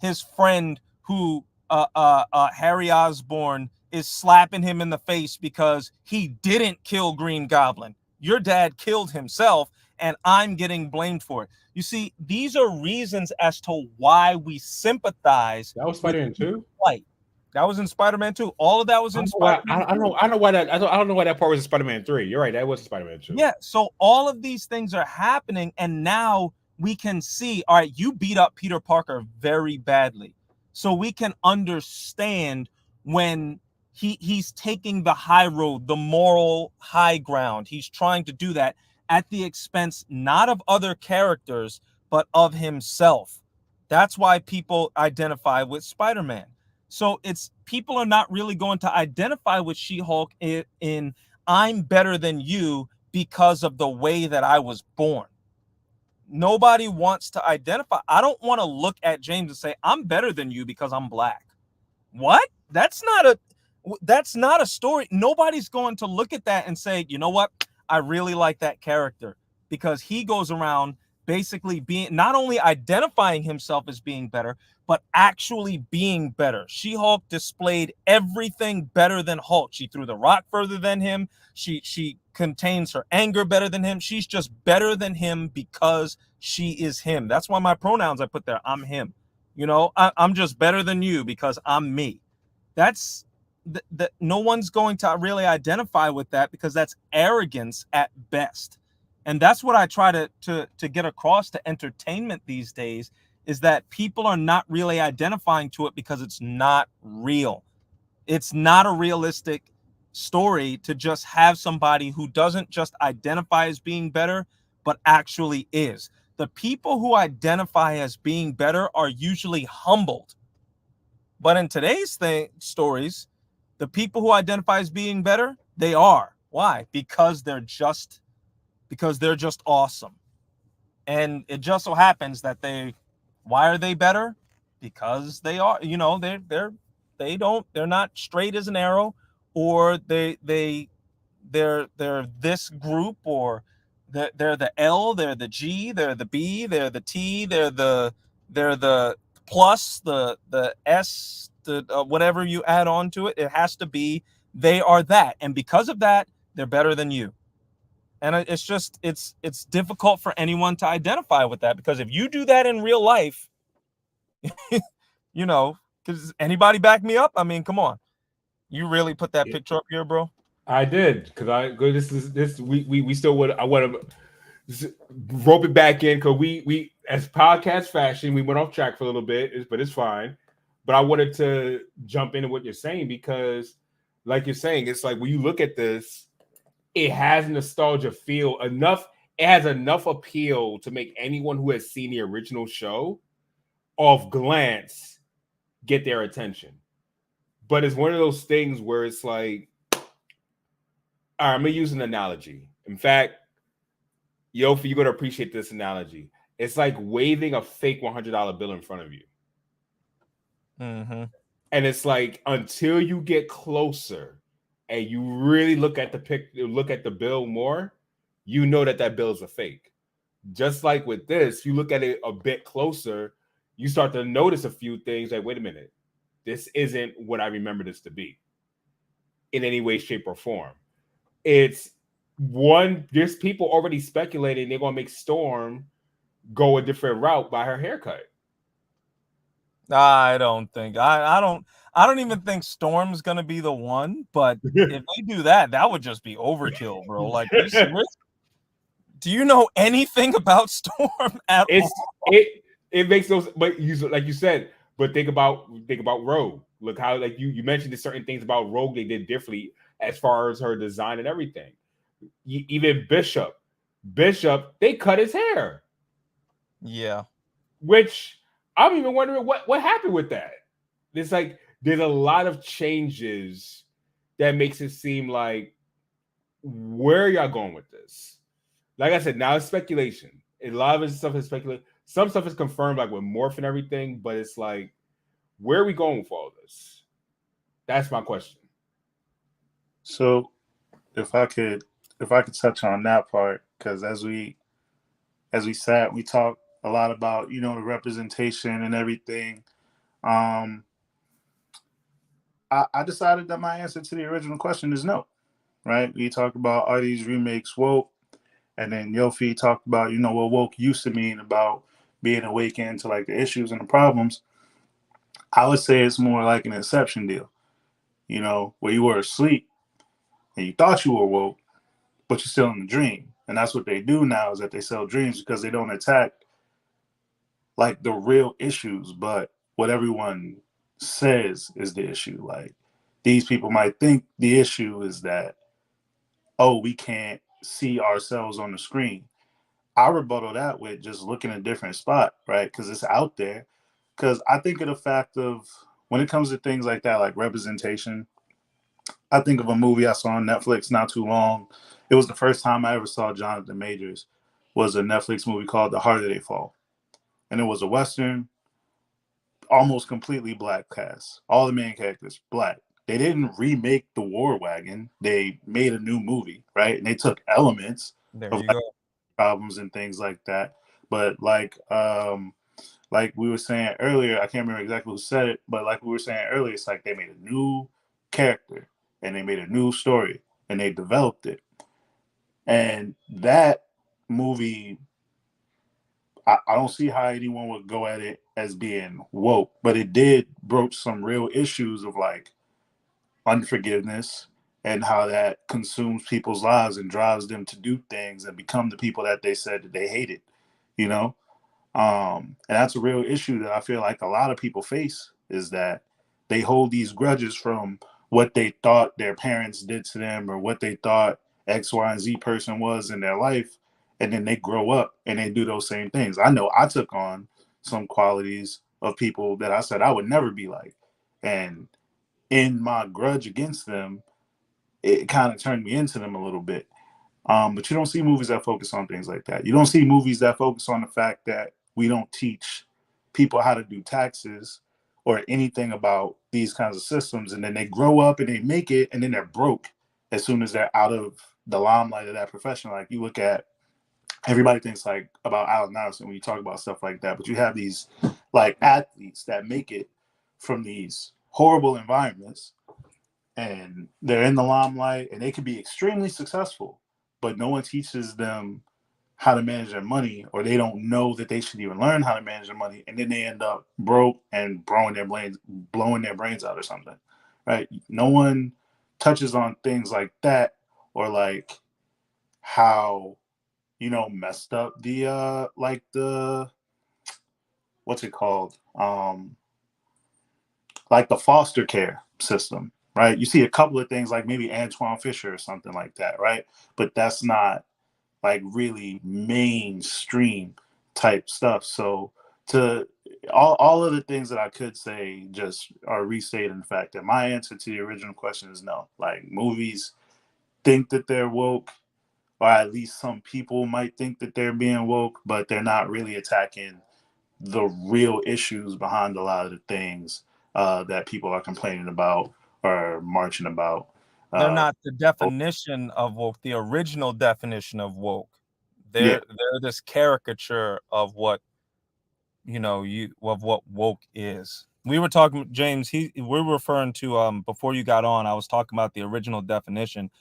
His friend who Harry Osborn is slapping him in the face because he didn't kill Green Goblin. Your dad killed himself, and I'm getting blamed for it. You see, these are reasons as to why we sympathize. That was Spider-Man 2? That was in Spider-Man 2. All of that was in Spider-Man 2. I don't know why that part was in Spider-Man 3. You're right, that was Spider-Man 2. Yeah, so all of these things are happening, and now we can see, all right, you beat up Peter Parker very badly. So we can understand when he's taking the high road, the moral high ground. He's trying to do that at the expense not of other characters, but of himself. That's why people identify with Spider-Man. So people are not really going to identify with She-Hulk in I'm better than you because of the way that I was born. Nobody wants to identify. I don't want to look at James and say, I'm better than you because I'm black. What? That's not a story. Nobody's going to look at that and say, you know what? I really like that character, because he goes around basically being, not only identifying himself as being better, but actually being better. She-Hulk displayed everything better than Hulk. She threw the rock further than him. She contains her anger better than him. She's just better than him because she is him. That's why my pronouns I put there, I'm him. I'm just better than you because I'm me. That's that no one's going to really identify with that, because that's arrogance at best. And that's what I try to get across to entertainment these days, is that people are not really identifying to it because it's not real. It's not a realistic story to just have somebody who doesn't just identify as being better, but actually is. The people who identify as being better are usually humbled. But in today's stories, the people who identify as being better, they are. Why? Because they're just awesome. And it just so happens that why are they better? Because they are, they're not straight as an arrow, or they're this group, or they're the L, they're the G, they're the B, they're the T, they're the plus, the S, whatever you add on to it. It has to be, they are that, and because of that, they're better than you. And it's difficult for anyone to identify with that, because if you do that in real life, because anybody back me up? I mean, come on, you really put that picture up here, bro? I did, because we still would. I want to rope it back in, because we as podcast fashion, we went off track for a little bit, but it's fine. But I wanted to jump into what you're saying, because, like you're saying, it's like when you look at this, it has nostalgia feel enough. It has enough appeal to make anyone who has seen the original show, off glance, get their attention. But it's one of those things where it's like, all right, I'm gonna use an analogy. In fact, Yofi, you're gonna appreciate this analogy. It's like waving a fake $100 bill in front of you. Mm-hmm. And it's like, until you get closer and you really look at the bill more, you know that bill is a fake. Just like with this, you look at it a bit closer, you start to notice a few things like, wait a minute, this isn't what I remember this to be in any way, shape, or form. It's one, there's people already speculating they're gonna make Storm go a different route by her haircut. I don't think I don't even think Storm's gonna be the one, but if they do that, that would just be overkill, bro. Like, are you serious? Do you know anything about Storm at It's all? it makes those, but you like you said, but think about Rogue. Look how, like, you mentioned the certain things about Rogue they did differently as far as her design and everything. Even Bishop, they cut his hair. Yeah. Which I'm even wondering what happened with that. It's like there's a lot of changes that makes it seem like, where are y'all going with this? Like I said, now it's speculation. A lot of this stuff is speculation. Some stuff is confirmed, like with Morph and everything, but it's like, where are we going with all this? That's my question. So, if I could touch on that part, because as we sat, we talked a lot about the representation and everything. I decided that my answer to the original question is no. Right? We talked about, are these remakes woke, and then Yofi talked about what woke used to mean about being awakened to like the issues and the problems. I would say it's more like an Inception deal, where you were asleep and you thought you were woke, but you're still in the dream. And that's what they do now, is that they sell dreams because they don't attack like the real issues, but what everyone says is the issue. Like, these people might think the issue is that, oh, we can't see ourselves on the screen. I rebuttal that with just looking a different spot, right? Because it's out there. Because I think of the fact of, when it comes to things like that, like representation, I think of a movie I saw on Netflix not too long. It was the first time I ever saw Jonathan Majors. Was a Netflix movie called The Harder They Fall. And it was a Western, almost completely black cast. All the main characters, black. They didn't remake The War Wagon. They made a new movie, right? And they took elements There of you like go. problems and things like that. But like we were saying earlier, I can't remember exactly who said it, but like we were saying earlier, it's like they made a new character and they made a new story and they developed it. And that movie, I don't see how anyone would go at it as being woke, but it did broach some real issues of like unforgiveness and how that consumes people's lives and drives them to do things and become the people that they said that they hated, you know? And that's a real issue that I feel like a lot of people face, is that they hold these grudges from what they thought their parents did to them or what they thought X, Y, and Z person was in their life. And then they grow up and they do those same things. I know I took on some qualities of people that I said I would never be like. And in my grudge against them, it kind of turned me into them a little bit. But you don't see movies that focus on things like that. You don't see movies that focus on the fact that we don't teach people how to do taxes or anything about these kinds of systems. And then they grow up and they make it, and then they're broke as soon as they're out of the limelight of that profession. Like, you look at, everybody thinks like about Allen Iverson when you talk about stuff like that, but you have these like athletes that make it from these horrible environments, and they're in the limelight and they can be extremely successful, but no one teaches them how to manage their money, or they don't know that they should even learn how to manage their money, and then they end up broke and blowing their brains out or something, right? No one touches on things like that, or like how messed up the like the what's it called, like the foster care system, right? You see a couple of things like maybe Antoine Fisher or something like that, right? But that's not like really mainstream type stuff. So to all of the things that I could say just are restating the fact that my answer to the original question is no. Like, movies think that they're woke, or at least some people might think that they're being woke, but they're not really attacking the real issues behind a lot of the things that people are complaining about or marching about. They're not the definition of woke, the original definition of woke. They're this caricature of what of what woke is. We were talking, James, we're referring to before you got on, I was talking about the original definition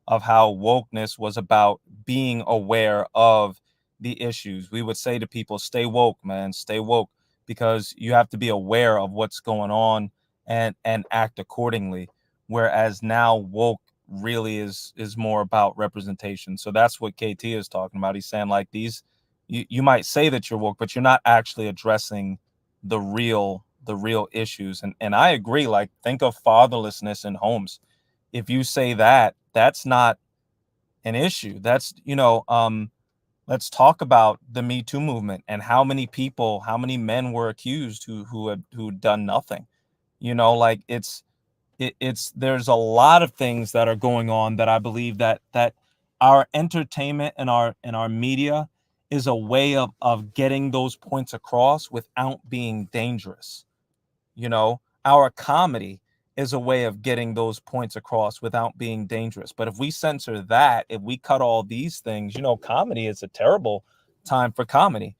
of how wokeness was about being aware of the issues. We would say to people, stay woke, man, stay woke, because you have to be aware of what's going on and act accordingly. Whereas now woke really is more about representation. So that's what KT is talking about. He's saying like you might say that you're woke, but you're not actually addressing the real issues. And I agree, like think of fatherlessness in homes. If you say that, that's not an issue. That's, let's talk about the Me Too movement and how many men were accused who'd done nothing. Like it's there's a lot of things that are going on that I believe that our entertainment and our media is a way of getting those points across without being dangerous. Our comedy is a way of getting those points across without being dangerous. But if we censor that, if we cut all these things, comedy is a terrible time for comedy,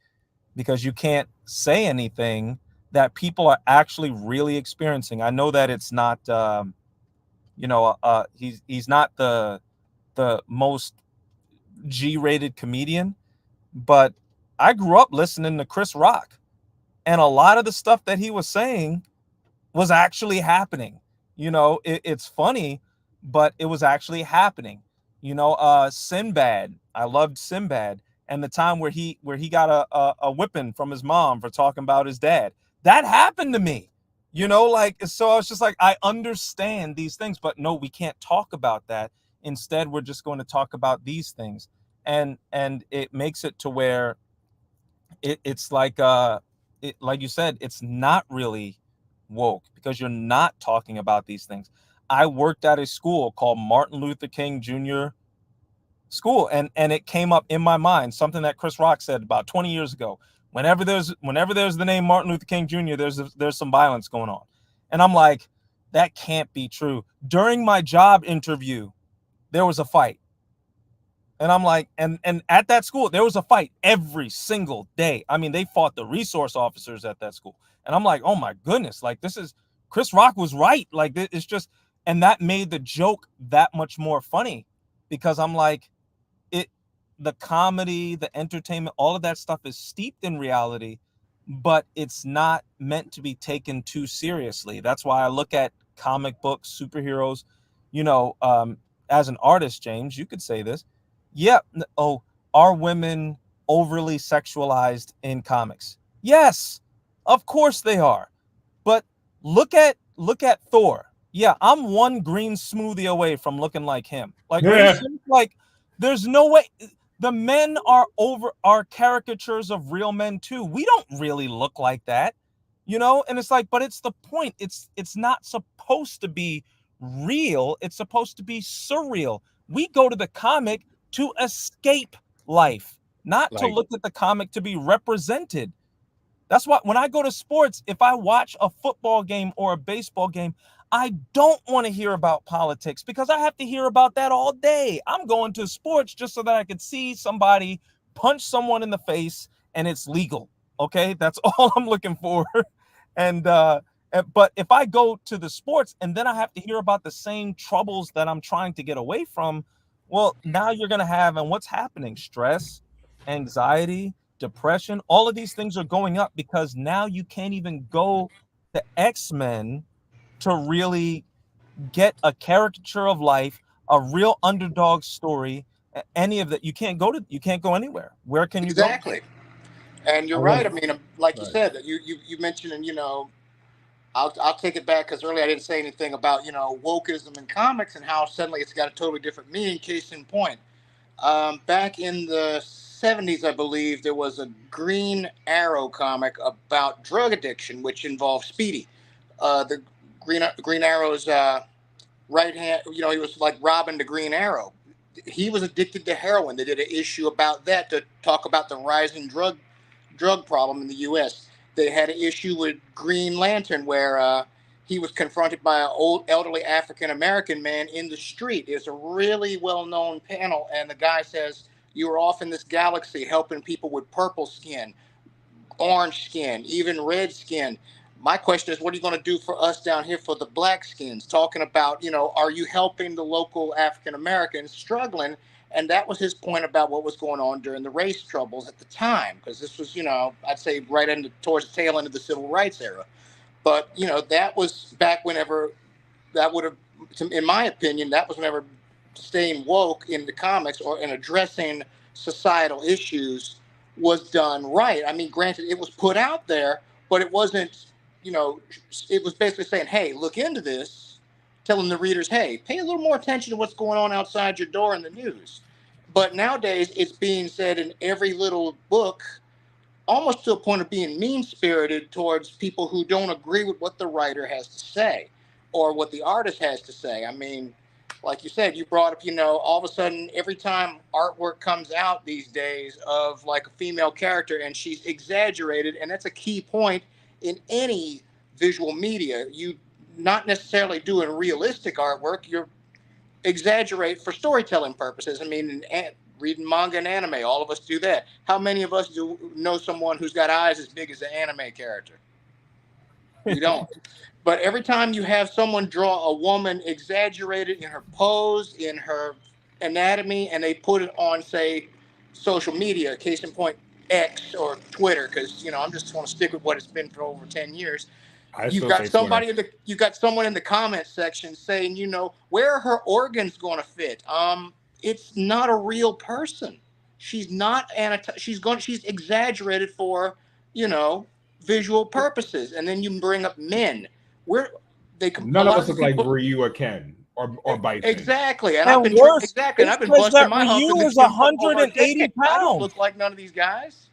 because you can't say anything that people are actually really experiencing. I know that it's not he's not the most G-rated comedian, but I grew up listening to Chris Rock, and a lot of the stuff that he was saying was actually happening. It's funny, but it was actually happening. Sinbad, I loved Sinbad, and the time where he got a whipping from his mom for talking about his dad. That happened to me. So I was just like, I understand these things, but no, we can't talk about that. Instead, we're just going to talk about these things. And it makes it to where it's like like you said, it's not really woke because you're not talking about these things. I worked at a school called Martin Luther King Jr. School, and it came up in my mind, something that Chris Rock said about 20 years ago. Whenever there's the name Martin Luther King Jr., there's some violence going on. And I'm like, that can't be true. During my job interview, there was a fight. And I'm like, and at that school, there was a fight every single day. I mean, they fought the resource officers at that school. And I'm like, oh my goodness, like Chris Rock was right. Like it's just, and that made the joke that much more funny, because I'm like, the comedy, the entertainment, all of that stuff is steeped in reality, but it's not meant to be taken too seriously. That's why I look at comic books, superheroes, as an artist, James, you could say this. Yeah. Oh, are women overly sexualized in comics? Yes, of course they are. But look at Thor. Yeah, I'm one green smoothie away from looking like him. Like, like there's no way. The men are caricatures of real men too. We don't really look like that, and it's like, but it's the point. It's not supposed to be real. It's supposed to be surreal. We go to the comic to escape life, not to look at the comic to be represented. That's why when I go to sports, if I watch a football game or a baseball game, I don't want to hear about politics because I have to hear about that all day. I'm going to sports just so that I could see somebody punch someone in the face and it's legal. Okay, that's all I'm looking for. But if I go to the sports and then I have to hear about the same troubles that I'm trying to get away from, well, now you're going to have, and what's happening? Stress, anxiety, depression, all of these things are going up because now you can't even go to X-Men to really get a caricature of life, a real underdog story, any of that. You can't go anywhere. Where can you go? Exactly. And you're right. I mean, like you said, you mentioned, and I'll take it back because earlier I didn't say anything about wokeism in comics and how suddenly it's got a totally different meaning. Case in point, back in the 70s, I believe there was a Green Arrow comic about drug addiction, which involved Speedy. The Green Arrow's right hand, he was like Robin the Green Arrow. He was addicted to heroin. They did an issue about that to talk about the rising drug problem in the U.S. They had an issue with Green Lantern where he was confronted by an old elderly African American man in the street. It's a really well-known panel, and the guy says, "You were off in this galaxy helping people with purple skin, orange skin, even red skin. My question is, what are you going to do for us down here for the black skins?" Talking about, are you helping the local African Americans struggling? And that was his point about what was going on during the race troubles at the time, because this was, I'd say right towards the tail end of the civil rights era. But that was back whenever that would have, in my opinion, that was whenever staying woke in the comics or in addressing societal issues was done right. I mean, granted, it was put out there, but it wasn't, it was basically saying, hey, look into this, telling the readers, hey, pay a little more attention to what's going on outside your door in the news. But nowadays, it's being said in every little book, almost to a point of being mean-spirited towards people who don't agree with what the writer has to say or what the artist has to say. I mean, like you said, you brought up, all of a sudden, every time artwork comes out these days of like a female character and she's exaggerated, and that's a key point in any visual media. You not necessarily doing realistic artwork, you're exaggerate for storytelling purposes. I mean, reading manga and anime, all of us do that. How many of us do know someone who's got eyes as big as an anime character? We don't. But every time you have someone draw a woman exaggerated in her pose, in her anatomy, and they put it on, say, social media, case in point, X or Twitter, because I'm just going to stick with what it's been for over 10 years. You've got someone in the comment section saying, where are her organs going to fit? It's not a real person. She's not she's exaggerated for, visual purposes. And then you bring up men. None of us look like Ryu or Ken or Bison. Exactly. And I've been busting my hump Ryu is 180 pounds. I don't look like none of these guys.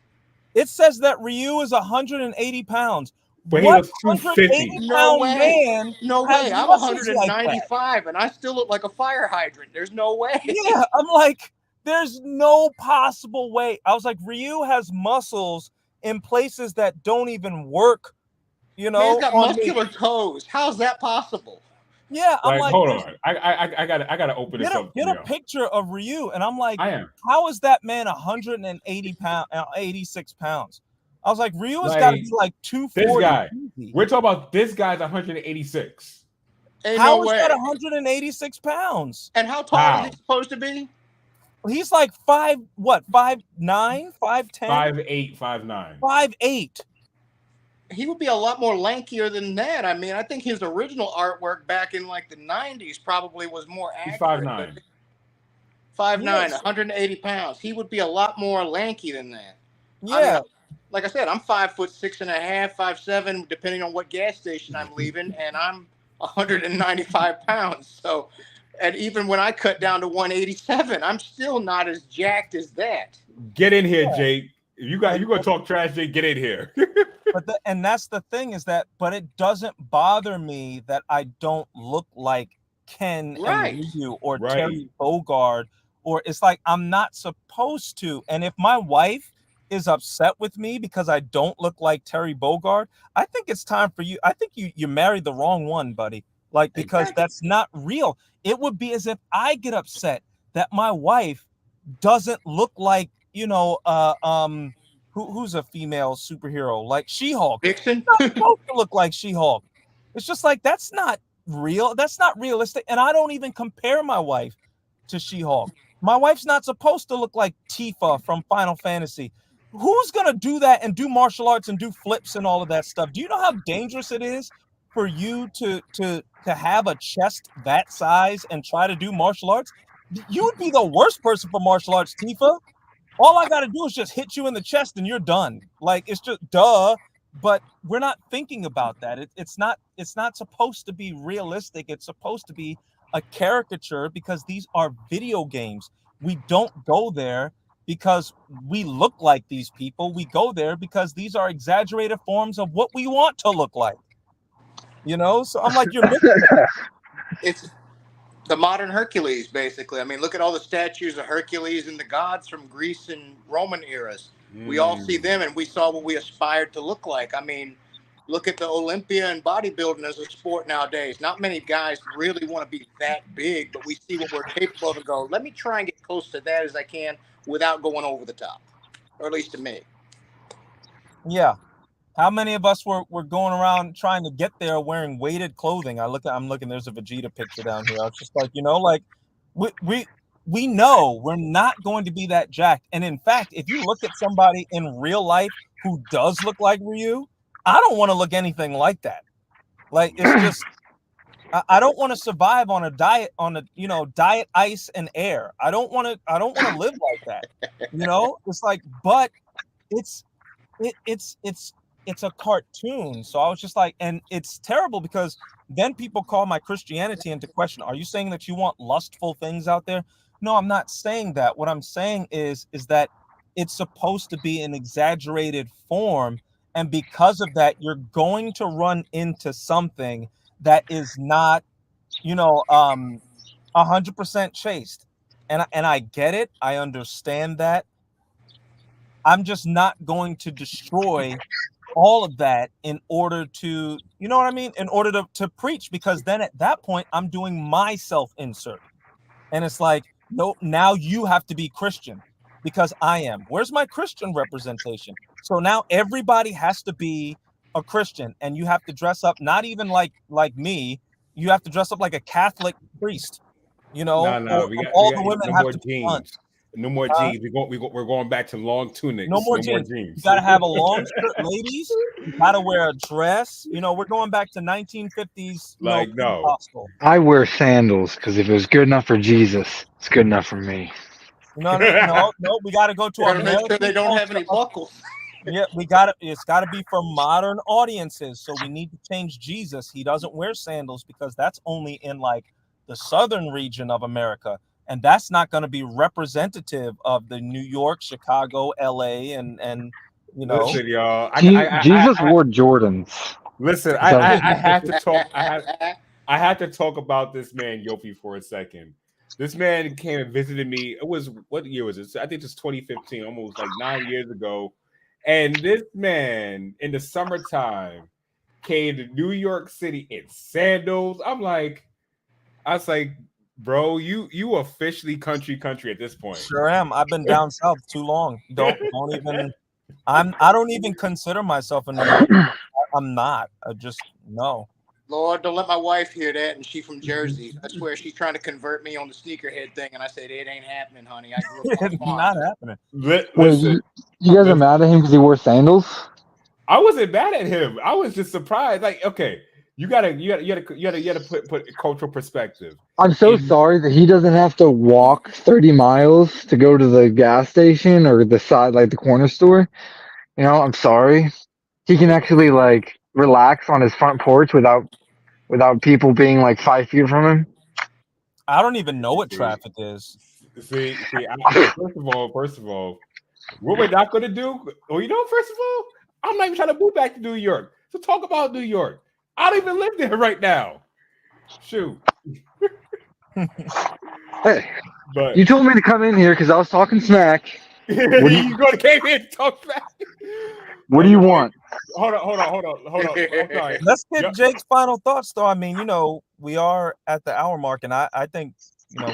It says that Ryu is 180 pounds. But he was 250. No way. No way. I'm 195 and I still look like a fire hydrant. There's no way. Yeah, I'm like, there's no possible way. I was like, Ryu has muscles in places that don't even work. He's got muscular toes. How's that possible? Yeah, I'm like, hold on. I gotta open this up. Get a picture of Ryu, and I'm like, I am. How is that man 86 pounds? I was like, Ryu has got to be like 240. This guy. We're talking about this guy's 186. How is that 186 pounds? And how tall is he supposed to be? He's like 5'9", 5'10", 5'8", 5'9". 5'8". He would be a lot more lankier than that. I mean, I think his original artwork back in like the 90s probably was more accurate. He's 5'9", 180 pounds. He would be a lot more lanky than that. Yeah. I mean, like I said, I'm 5'6.5", 5'7", depending on what gas station I'm leaving, and I'm 195 pounds. So, and even when I cut down to 187, I'm still not as jacked as that. Get in here, Jake. You gonna talk trash, Jake? Get in here. And that's the thing is that, but it doesn't bother me that I don't look like Ken and Ryu or Terry Bogard, or it's like I'm not supposed to. And if my wife is upset with me because I don't look like Terry Bogard, I think it's time for you. I think you married the wrong one, buddy. Like, because that's not real. It would be as if I get upset that my wife doesn't look like, who's a female superhero like She-Hulk. Vixen supposed to look like She-Hulk. It's just like, that's not real. That's not realistic. And I don't even compare my wife to She-Hulk. My wife's not supposed to look like Tifa from Final Fantasy. Who's gonna do that and do martial arts and do flips and all of that stuff? Do you know how dangerous it is for you to have a chest that size and try to do martial arts? You would be the worst person for martial arts, Tifa. All I got to do is just hit you in the chest and you're done. Like, it's just duh. But we're not thinking about that. It's not supposed to be realistic. It's supposed to be a caricature because these are video games. We don't go there because we look like these people. We go there because these are exaggerated forms of what we want to look like. So I'm like, you're missing it. It's the modern Hercules, basically. I mean, look at all the statues of Hercules and the gods from Greece and Roman eras. We all see them and we saw what we aspired to look like. I mean, Look at the Olympia and bodybuilding as a sport nowadays. Not many guys really want to be that big, but we see what we're capable of and go, let me try and get close to that as I can without going over the top, or at least to me. Yeah. How many of us were going around trying to get there wearing weighted clothing? I'm looking, there's a Vegeta picture down here. I was just like, like we know we're not going to be that jacked. And in fact, if you look at somebody in real life who does look like Ryu, I don't want to look anything like that. Like, it's just, I don't want to survive on a diet, diet, ice and air. I don't want to live like that. It's like, but it's a cartoon. So I was just like, and it's terrible because then people call my Christianity into question. Are you saying that you want lustful things out there? No, I'm not saying that. What I'm saying is that it's supposed to be an exaggerated form. And because of that, you're going to run into something that is not, 100% chaste. And I get it. I understand that. I'm just not going to destroy all of that in order to, in order to preach, because then at that point I'm doing my self-insert. And it's like, no, now you have to be Christian because I am. Where's my Christian representation? So now everybody has to be a Christian, and you have to dress up, not even like me, you have to dress up like a Catholic priest, No, all the women no have more to be jeans. blunt. No more jeans. We're going back to long tunics. No more jeans. You gotta have a long skirt, ladies. You gotta wear a dress. We're going back to 1950s. Like, no. Gospel. I wear sandals because if it was good enough for Jesus, it's good enough for me. No. We gotta go to Gotta make sure they don't have any buckles. Yeah, it's gotta be for modern audiences. So we need to change Jesus. He doesn't wear sandals because that's only in like the southern region of America. And that's not going to be representative of the New York, Chicago, LA, and Listen, y'all. Jesus wore Jordans. Listen, I have to talk. I have to talk about this man Yofi for a second. This man came and visited me. It was, what year was it? I think it's 2015, almost like 9 years ago. And this man in the summertime came to New York City in sandals. I was like, bro, you officially country at this point. Sure am. I've been down south too long. Don't even. I don't even consider myself a New Yorker. I'm not. I just no. Lord, don't let my wife hear that. And she's from Jersey. I swear she's trying to convert me on the sneakerhead thing. And I said, it ain't happening, honey. I grew up on It's not happening. Listen, you guys are mad at him because he wore sandals? I wasn't mad at him. I was just surprised. Like, okay, you gotta put cultural perspective. I'm so sorry that he doesn't have to walk 30 miles to go to the gas station or the side, like the corner store. I'm sorry. He can actually like relax on his front porch without people being like 5 feet from him. I don't even know what traffic is. See, first of all, what we're not going to do, well, first of all, I'm not even trying to move back to New York. So talk about New York. I don't even live there right now. Shoot. Hey, but you told me to come in here because I was talking smack. You going to came in and talk smack. What do you want? Hold on. I'm sorry. Let's get Jake's final thoughts, though. I mean, we are at the hour mark, and I think,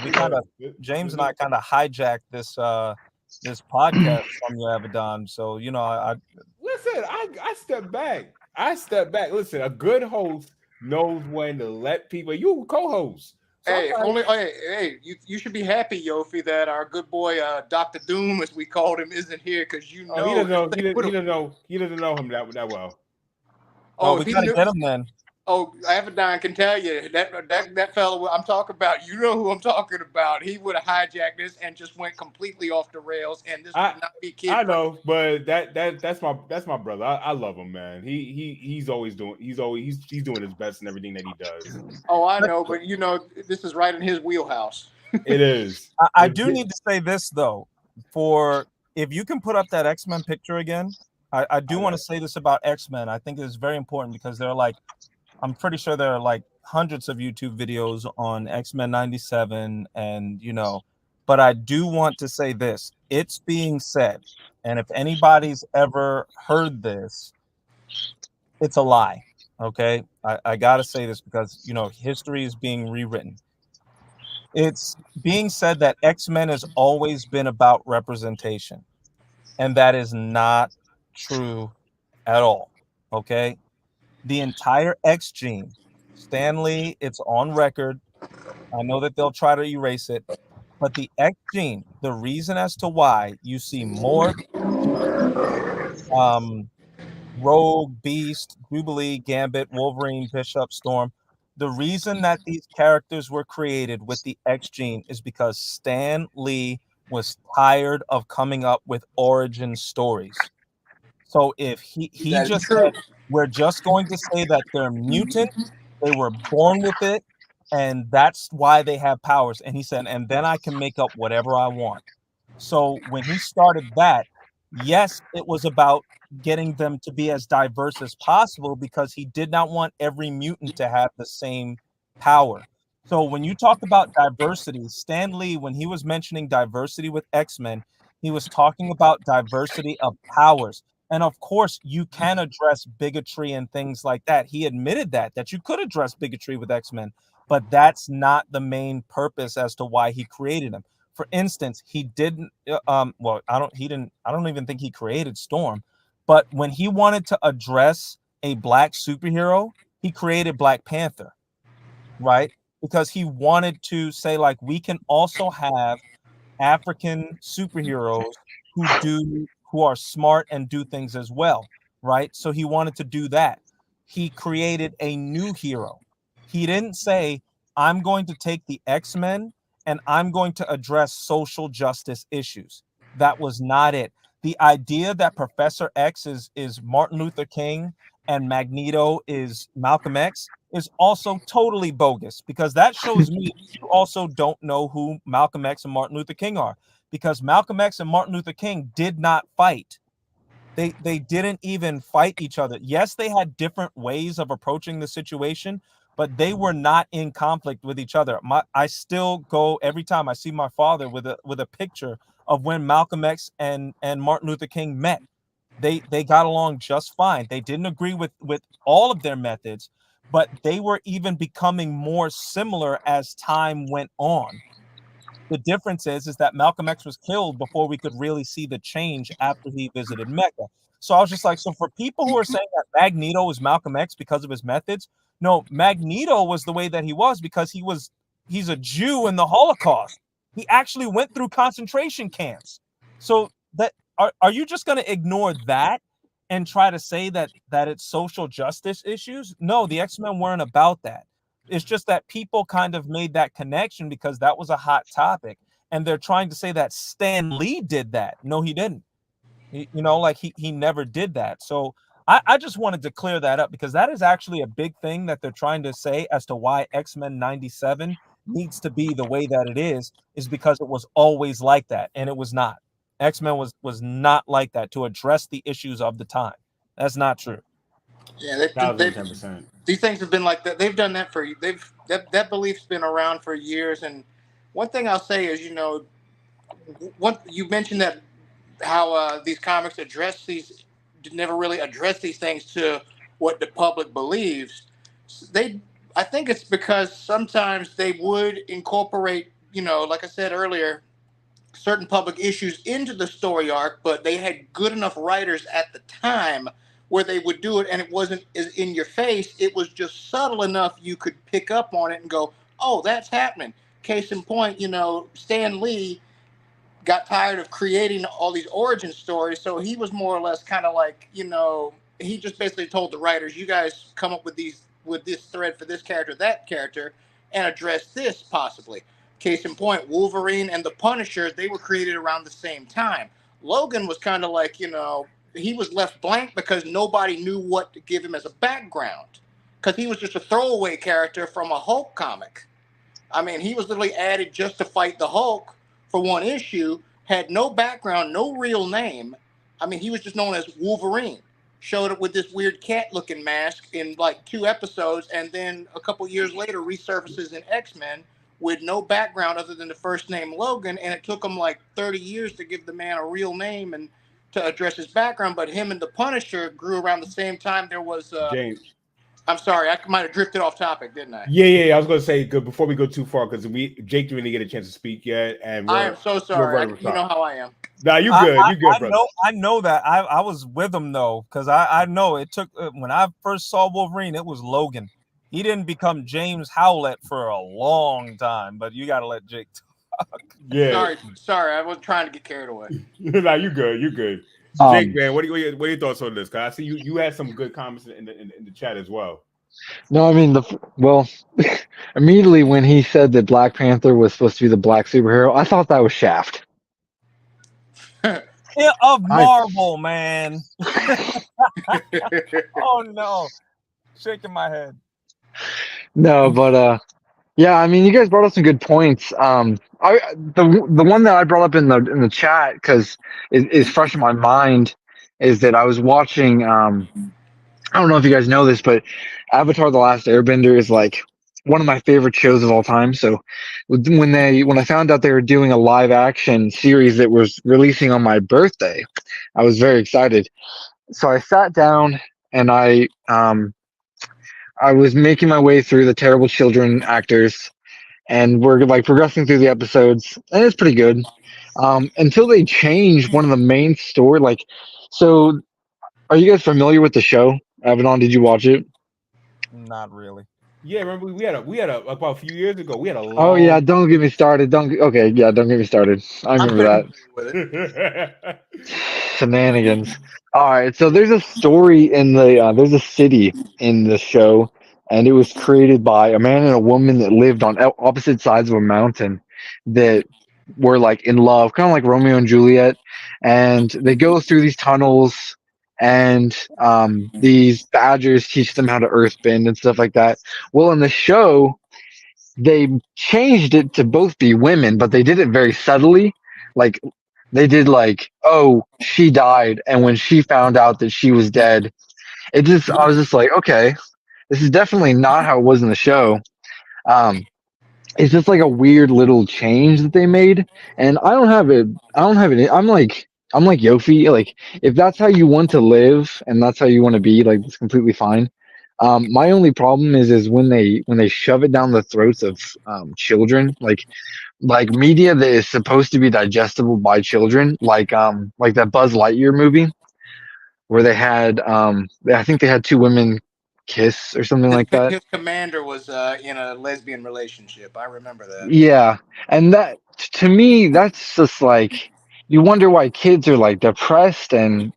we kind of, James and I kind of hijacked this podcast from you, Abaddon. So, I listen. I step back. Listen, a good host knows when to let people. You co-host. So Hey, you should be happy, Yofi, that our good boy Dr. Doom, as we called him, isn't here because he doesn't know him that well. Oh, we gotta get him then. Oh, Abaddon can tell you that fellow I'm talking about. You know who I'm talking about. He would have hijacked this and just went completely off the rails, and this would not be kid. I know, but that's my brother. I love him, man. He's doing his best in everything that he does. Oh, I know, but this is right in his wheelhouse. It is. I do need to say this though, if you can put up that X-Men picture again, I do want to say this about X-Men. I think it's very important because I'm pretty sure there are like hundreds of YouTube videos on X-Men 97 and, but I do want to say this. It's being said, and if anybody's ever heard this, It's a lie. Okay, I gotta say this because history is being rewritten. It's being said that X-Men has always been about representation, and that is not true at all. Okay, the entire X gene, Stanley, it's on record. I know that they'll try to erase it, but the X gene, the reason as to why you see more um, Rogue, Beast, Jubilee, Gambit, Wolverine, Bishop, Storm. The reason that these characters were created with the X gene is because Stan Lee was tired of coming up with origin stories. So if he That is just true. said, we're just going to say that they're mutant, they were born with it, and that's why they have powers. And he said, and then I can make up whatever I want. So when he started that, yes, it was about getting them to be as diverse as possible because he did not want every mutant to have the same power. So when you talk about diversity, Stan Lee, when he was mentioning diversity with X-Men, he was talking about diversity of powers. And of course, you can address bigotry and things like that. He admitted that you could address bigotry with X-Men, but that's not the main purpose as to why he created them. For instance, he didn't well, I don't even think he created Storm, but when he wanted to address a black superhero, he created Black Panther, right? Because he wanted to say, like, we can also have African superheroes who are smart and do things as well, right? So he wanted to do that. He created a new hero. He didn't say, I'm going to take the X-Men and I'm going to address social justice issues. That was not it. The idea that Professor X is Martin Luther King and Magneto is Malcolm X is also totally bogus, because that shows me you also don't know who Malcolm X and Martin Luther King are, because Malcolm X and Martin Luther King did not fight. They didn't even fight each other. Yes, they had different ways of approaching the situation, but they were not in conflict with each other. I still go every time I see my father with a picture of when Malcolm X and Martin Luther King met. They got along just fine. They didn't agree with all of their methods, but they were even becoming more similar as time went on. The difference is that Malcolm X was killed before we could really see the change after he visited Mecca. So I was just like, so for people who are saying that Magneto was Malcolm X because of his methods, no, Magneto was the way that he was because he's a Jew in the Holocaust. He actually went through concentration camps. So that are you just going to ignore that and try to say that it's social justice issues? No, the X-Men weren't about that. It's just that people kind of made that connection because that was a hot topic, and they're trying to say that Stan Lee did that. No, he didn't. Like he never did that. So I just wanted to clear that up because that is actually a big thing that they're trying to say as to why X-Men 97 needs to be the way that it is because it was always like that, and it was not. X-Men was not like that to address the issues of the time. That's not true. Yeah, 1,010%. these things have been like that. They've done that for that belief's been around for years. And one thing I'll say is, what you mentioned that how these comics never really address these things to what the public believes. They, I think it's because sometimes they would incorporate, like I said earlier, certain public issues into the story arc, but they had good enough writers at the time where they would do it and it wasn't as in your face. It was just subtle enough you could pick up on it and go, oh, that's happening. Case in point, Stan Lee got tired of creating all these origin stories, so he was more or less kind of like, he just basically told the writers, you guys come up with this thread for this character, that character, and address this possibly. Case in point, Wolverine and the Punisher, they were created around the same time. Logan was kind of like, he was left blank because nobody knew what to give him as a background, because he was just a throwaway character from a Hulk comic. I mean, he was literally added just to fight the Hulk for one issue, had no background, no real name. I mean, he was just known as Wolverine. Showed up with this weird cat-looking mask in like 2 episodes, and then a couple years later resurfaces in X-Men with no background other than the first name Logan, and it took him like 30 years to give the man a real name and to address his background, but him and the Punisher grew around the same time. There was James. I'm sorry, I might have drifted off topic, didn't I? Yeah. I was gonna say good before we go too far because Jake didn't really get a chance to speak yet, and I am so we're sorry. running You know how I am. Nah, you good. You good, brother. I know that. I was with him though, because I know it took when I first saw Wolverine, it was Logan. He didn't become James Howlett for a long time, but you got to let Jake talk. Yeah. Sorry, I was trying to get carried away. Nah, you good. You good. Jake, man, what are your thoughts on this? Cause I see you had some good comments in the chat as well. No, I mean immediately when he said that Black Panther was supposed to be the black superhero, I thought that was Shaft. Yeah, of Marvel, man. Oh no, shaking my head. No, but yeah, I mean, you guys brought up some good points. The one that I brought up in the chat because is fresh in my mind is that I was watching. I don't know if you guys know this, but Avatar: The Last Airbender is like one of my favorite shows of all time. So when I found out they were doing a live action series that was releasing on my birthday, I was very excited. So I sat down and I was making my way through the terrible children actors, and we're like progressing through the episodes, and it's pretty good. Until they change one of the main story, like, so are you guys familiar with the show? Abaddon, did you watch it? Not really. Yeah, remember we had about a few years ago. We had a long. Oh yeah, don't get me started. Don't get me started. I remember that. With it. Shenanigans. All right, so there's a story in there's a city in the show, and it was created by a man and a woman that lived on opposite sides of a mountain that were like in love, kind of like Romeo and Juliet, and they go through these tunnels, and these badgers teach them how to earthbend and stuff like that. Well, in the show, they changed it to both be women, but they did it very subtly. Like they did like, oh, she died, and when she found out that she was dead, I was just like, okay, this is definitely not how it was in the show. Um, it's just like a weird little change that they made, and I don't have it. I don't have it. I'm like Yofi. Like if that's how you want to live and that's how you want to be, like it's completely fine. My only problem is when they shove it down the throats of children, like media that is supposed to be digestible by children, like that Buzz Lightyear movie where they had I think they had two women kiss or something like that. His commander was in a lesbian relationship. I remember that. Yeah, and that to me that's just like you wonder why kids are like depressed and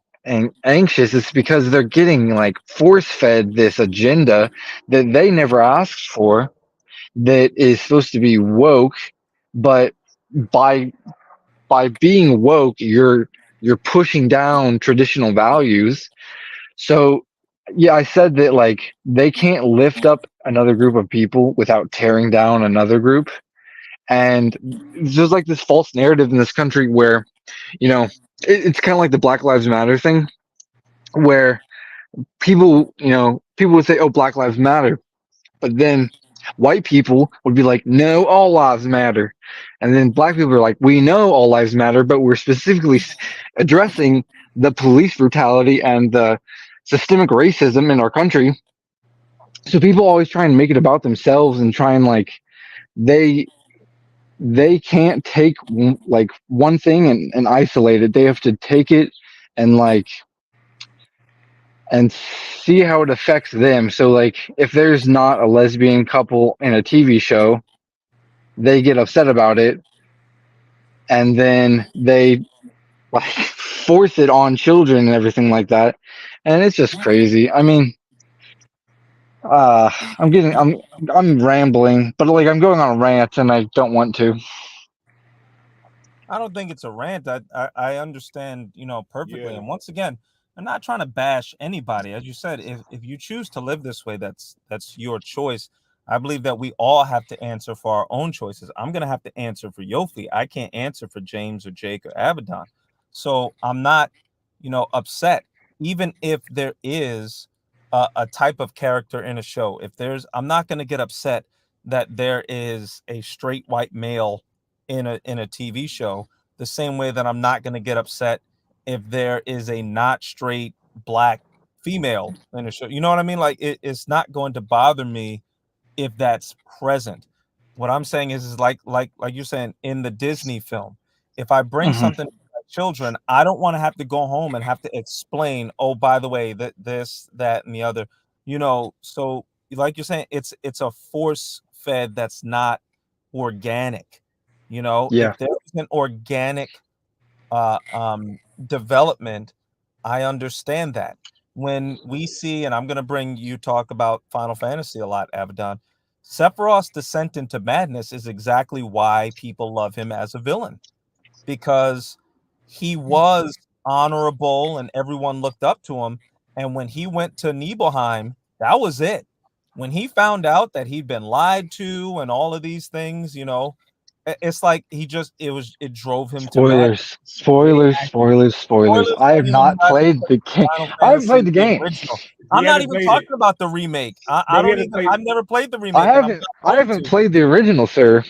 anxious. It's because they're getting like force fed this agenda that they never asked for, that is supposed to be woke, but by being woke you're pushing down traditional values. So yeah, I said that like they can't lift up another group of people without tearing down another group. And there's like this false narrative in this country where, you know, it's kind of like the Black Lives Matter thing, where people would say, oh, Black Lives Matter. But then white people would be like, no, all lives matter. And then black people are like, we know all lives matter, but we're specifically addressing the police brutality and the systemic racism in our country. So people always try and make it about themselves and try and like they can't take like one thing and isolate it. They have to take it and like and see how it affects them. So like if there's not a lesbian couple in a TV show, they get upset about it, and then they like force it on children and everything like that. And it's just crazy. I mean, I'm rambling, but like I'm going on a rant and I don't want to. I don't think it's a rant. I understand, perfectly. Yeah. And once again, I'm not trying to bash anybody. As you said, if you choose to live this way, that's your choice. I believe that we all have to answer for our own choices. I'm gonna have to answer for Yofi. I can't answer for James or Jake or Abaddon. So I'm not, upset. Even if there is a type of character in a show, I'm not gonna get upset that there is a straight white male in a TV show, the same way that I'm not going to get upset if there is a not straight black female in a show. You know what I mean? Like it's not going to bother me if that's present. What I'm saying is like you're saying in the Disney film, if I bring Mhm. something to my children, I don't want to have to go home and have to explain, oh, by the way, that this, that, and the other, so like you're saying, it's a force fed that's not organic. Yeah. If there is an organic uh, development, I understand that. When we see, and I'm going to bring you talk about Final Fantasy a lot, Abaddon, Sephiroth's descent into madness is exactly why people love him as a villain, because he was honorable and everyone looked up to him. And when he went to Nibelheim, that was it. When he found out that he'd been lied to and all of these things, it's like it drove him to madness. Spoilers, spoilers, spoilers, spoilers. Spoilers I for have anyone who not hasn't played played the game. Final I haven't played Fantasy, the the games. original. He I'm not hasn't even played it. talking about the remake. I No, he don't hasn't even. played I've it. never played the I remake, and I'm haven't. not I going haven't to. played the original, sir.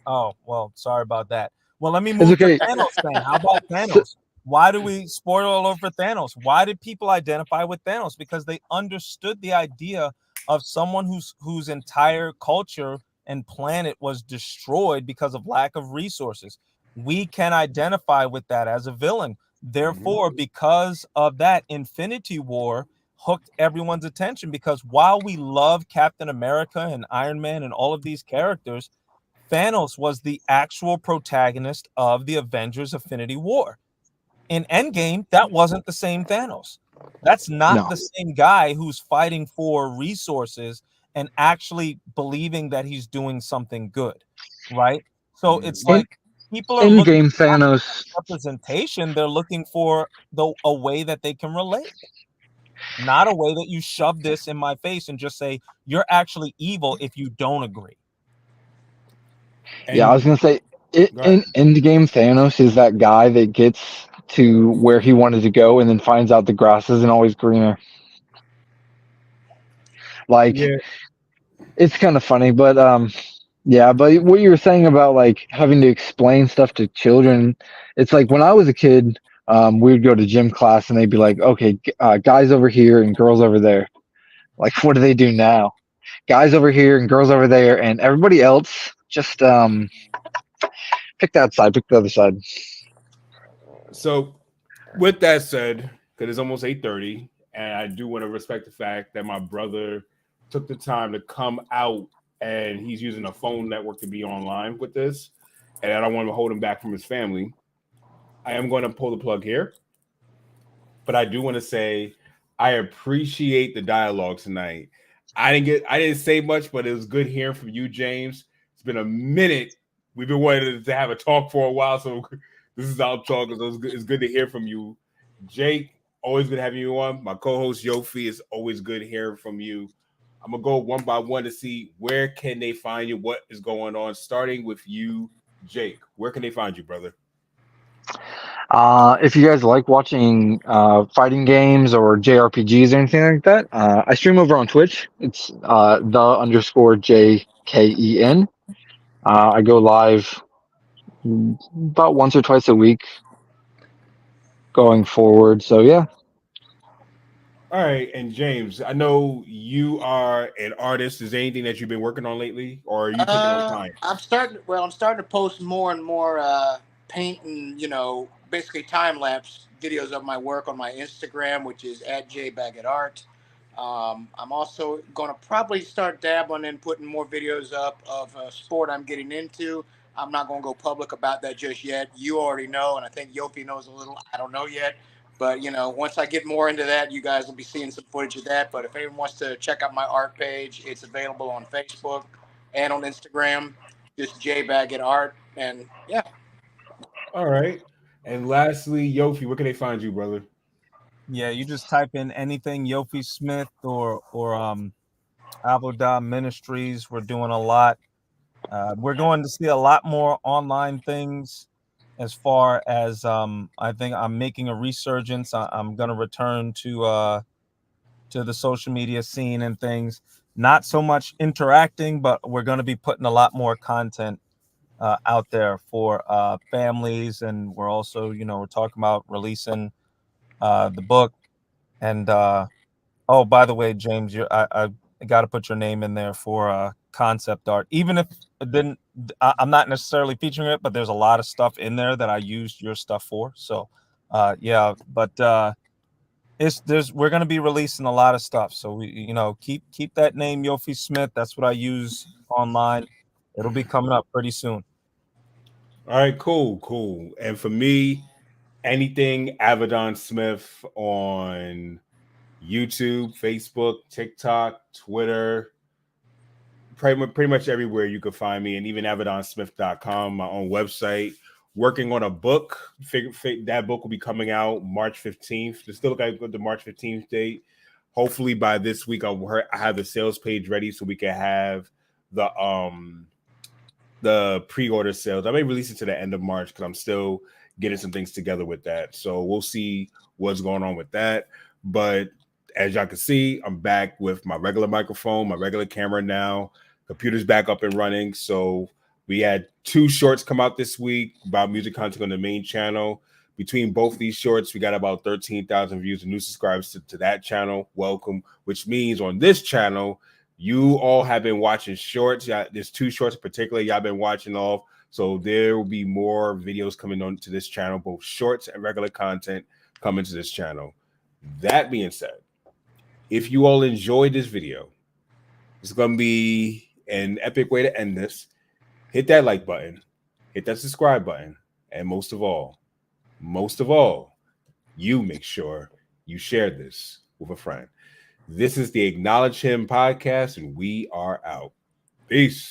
Oh, well, sorry about that. Well, let me It's move to okay. Thanos then. How about So, Thanos? Why do we spoil all over Thanos? Why did people identify with Thanos? Because they understood the idea of someone whose entire culture and planet was destroyed because of lack of resources. We can identify with that as a villain. Therefore, because of that, Infinity War hooked everyone's attention, because while we love Captain America and Iron Man and all of these characters, Thanos was the actual protagonist of the Avengers Infinity War. In Endgame, that wasn't the same Thanos. That's not no. the same guy who's fighting for resources and actually believing that he's doing something good, right? So it's In like people are looking in-game not Thanos. for representation, they're looking for a way that they can relate, not a way that you shove this in my face and just say you're actually evil if you don't agree. Yeah, I was And gonna say, go ahead. in Endgame, Thanos is that guy that gets to where he wanted to go and then finds out the grass isn't always greener. Like, Yeah. it's kind of funny, but yeah. But what you were saying about like having to explain stuff to children, it's like when I was a kid, we would go to gym class and they'd be like, okay, guys over here and girls over there. Like, what do they do now? Guys over here and girls over there, and everybody else just pick that side, pick the other side. So with that said, because it's almost 8:30, and I do want to respect the fact that my brother took the time to come out and he's using a phone network to be online with this, and I don't want to hold him back from his family. I am going to pull the plug here, but I do want to say I appreciate the dialogue tonight. I didn't say much, but it was good hearing from you, James. It's been a minute. We've been waiting to have a talk for a while, so this is our talk. So it's good to hear from you, Jake. Always good having you on. My co-host Yofi, is always good hearing from you. I'm gonna go one by one to see where can they find you, what is going on. Starting with you, Jake. Where can they find you, brother? If you guys like watching fighting games or JRPGs or anything like that, I stream over on Twitch. It's the_JKEN. I go live about once or twice a week going forward. So yeah. All right, and James, I know you are an artist. Is there anything that you've been working on lately, or are you taking no time? I'm starting to post more and more paint and basically time lapse videos of my work on my Instagram, which is at jbaggetart. I'm also going to probably start dabbling in putting more videos up of a sport I'm getting into. I'm not going to go public about that just yet. You already know, and I think Yofi knows a little. I don't know yet. But once I get more into that, you guys will be seeing some footage of that. But if anyone wants to check out my art page, it's available on Facebook and on Instagram. Just JBaggett Art, and yeah. All right, and lastly, Yofi, where can they find you, brother? Yeah, you just type in anything Yofi Smith or Avodah Ministries. We're doing a lot. We're going to see a lot more online things as far as I think I'm making a resurgence. I'm going to return to the social media scene and things. Not so much interacting, but we're going to be putting a lot more content out there for families, and we're also, we're talking about releasing the book. And oh, by the way, James, I got to put your name in there for concept art, even if it didn't. I'm not necessarily featuring it, but there's a lot of stuff in there that I used your stuff for. So, yeah, but we're going to be releasing a lot of stuff. So we, keep that name Yofi Smith. That's what I use online. It'll be coming up pretty soon. All right, cool. And for me, anything Avedon Smith on YouTube, Facebook, TikTok, Twitter, pretty much everywhere you can find me, and even avedonsmith.com, my own website. Working on a book. That book will be coming out March 15th. Just still got the March 15th date. Hopefully by this week, I have the sales page ready so we can have the pre-order sales. I may release it to the end of March because I'm still getting some things together with that. So we'll see what's going on with that. But as y'all can see, I'm back with my regular microphone, my regular camera now. Computer's back up and running. So we had 2 shorts come out this week about music content on the main channel. Between both these shorts, we got about 13,000 views and new subscribers to that channel. Welcome, which means on this channel, you all have been watching shorts. There's 2 shorts in particular y'all been watching off. So there will be more videos coming on to this channel, both shorts and regular content coming to this channel. That being said, if you all enjoyed this video, it's going to be an epic way to end this. Hit that like button, hit that subscribe button, and most of all, you make sure you share this with a friend. This is the Acknowledge Him podcast, and we are out. Peace.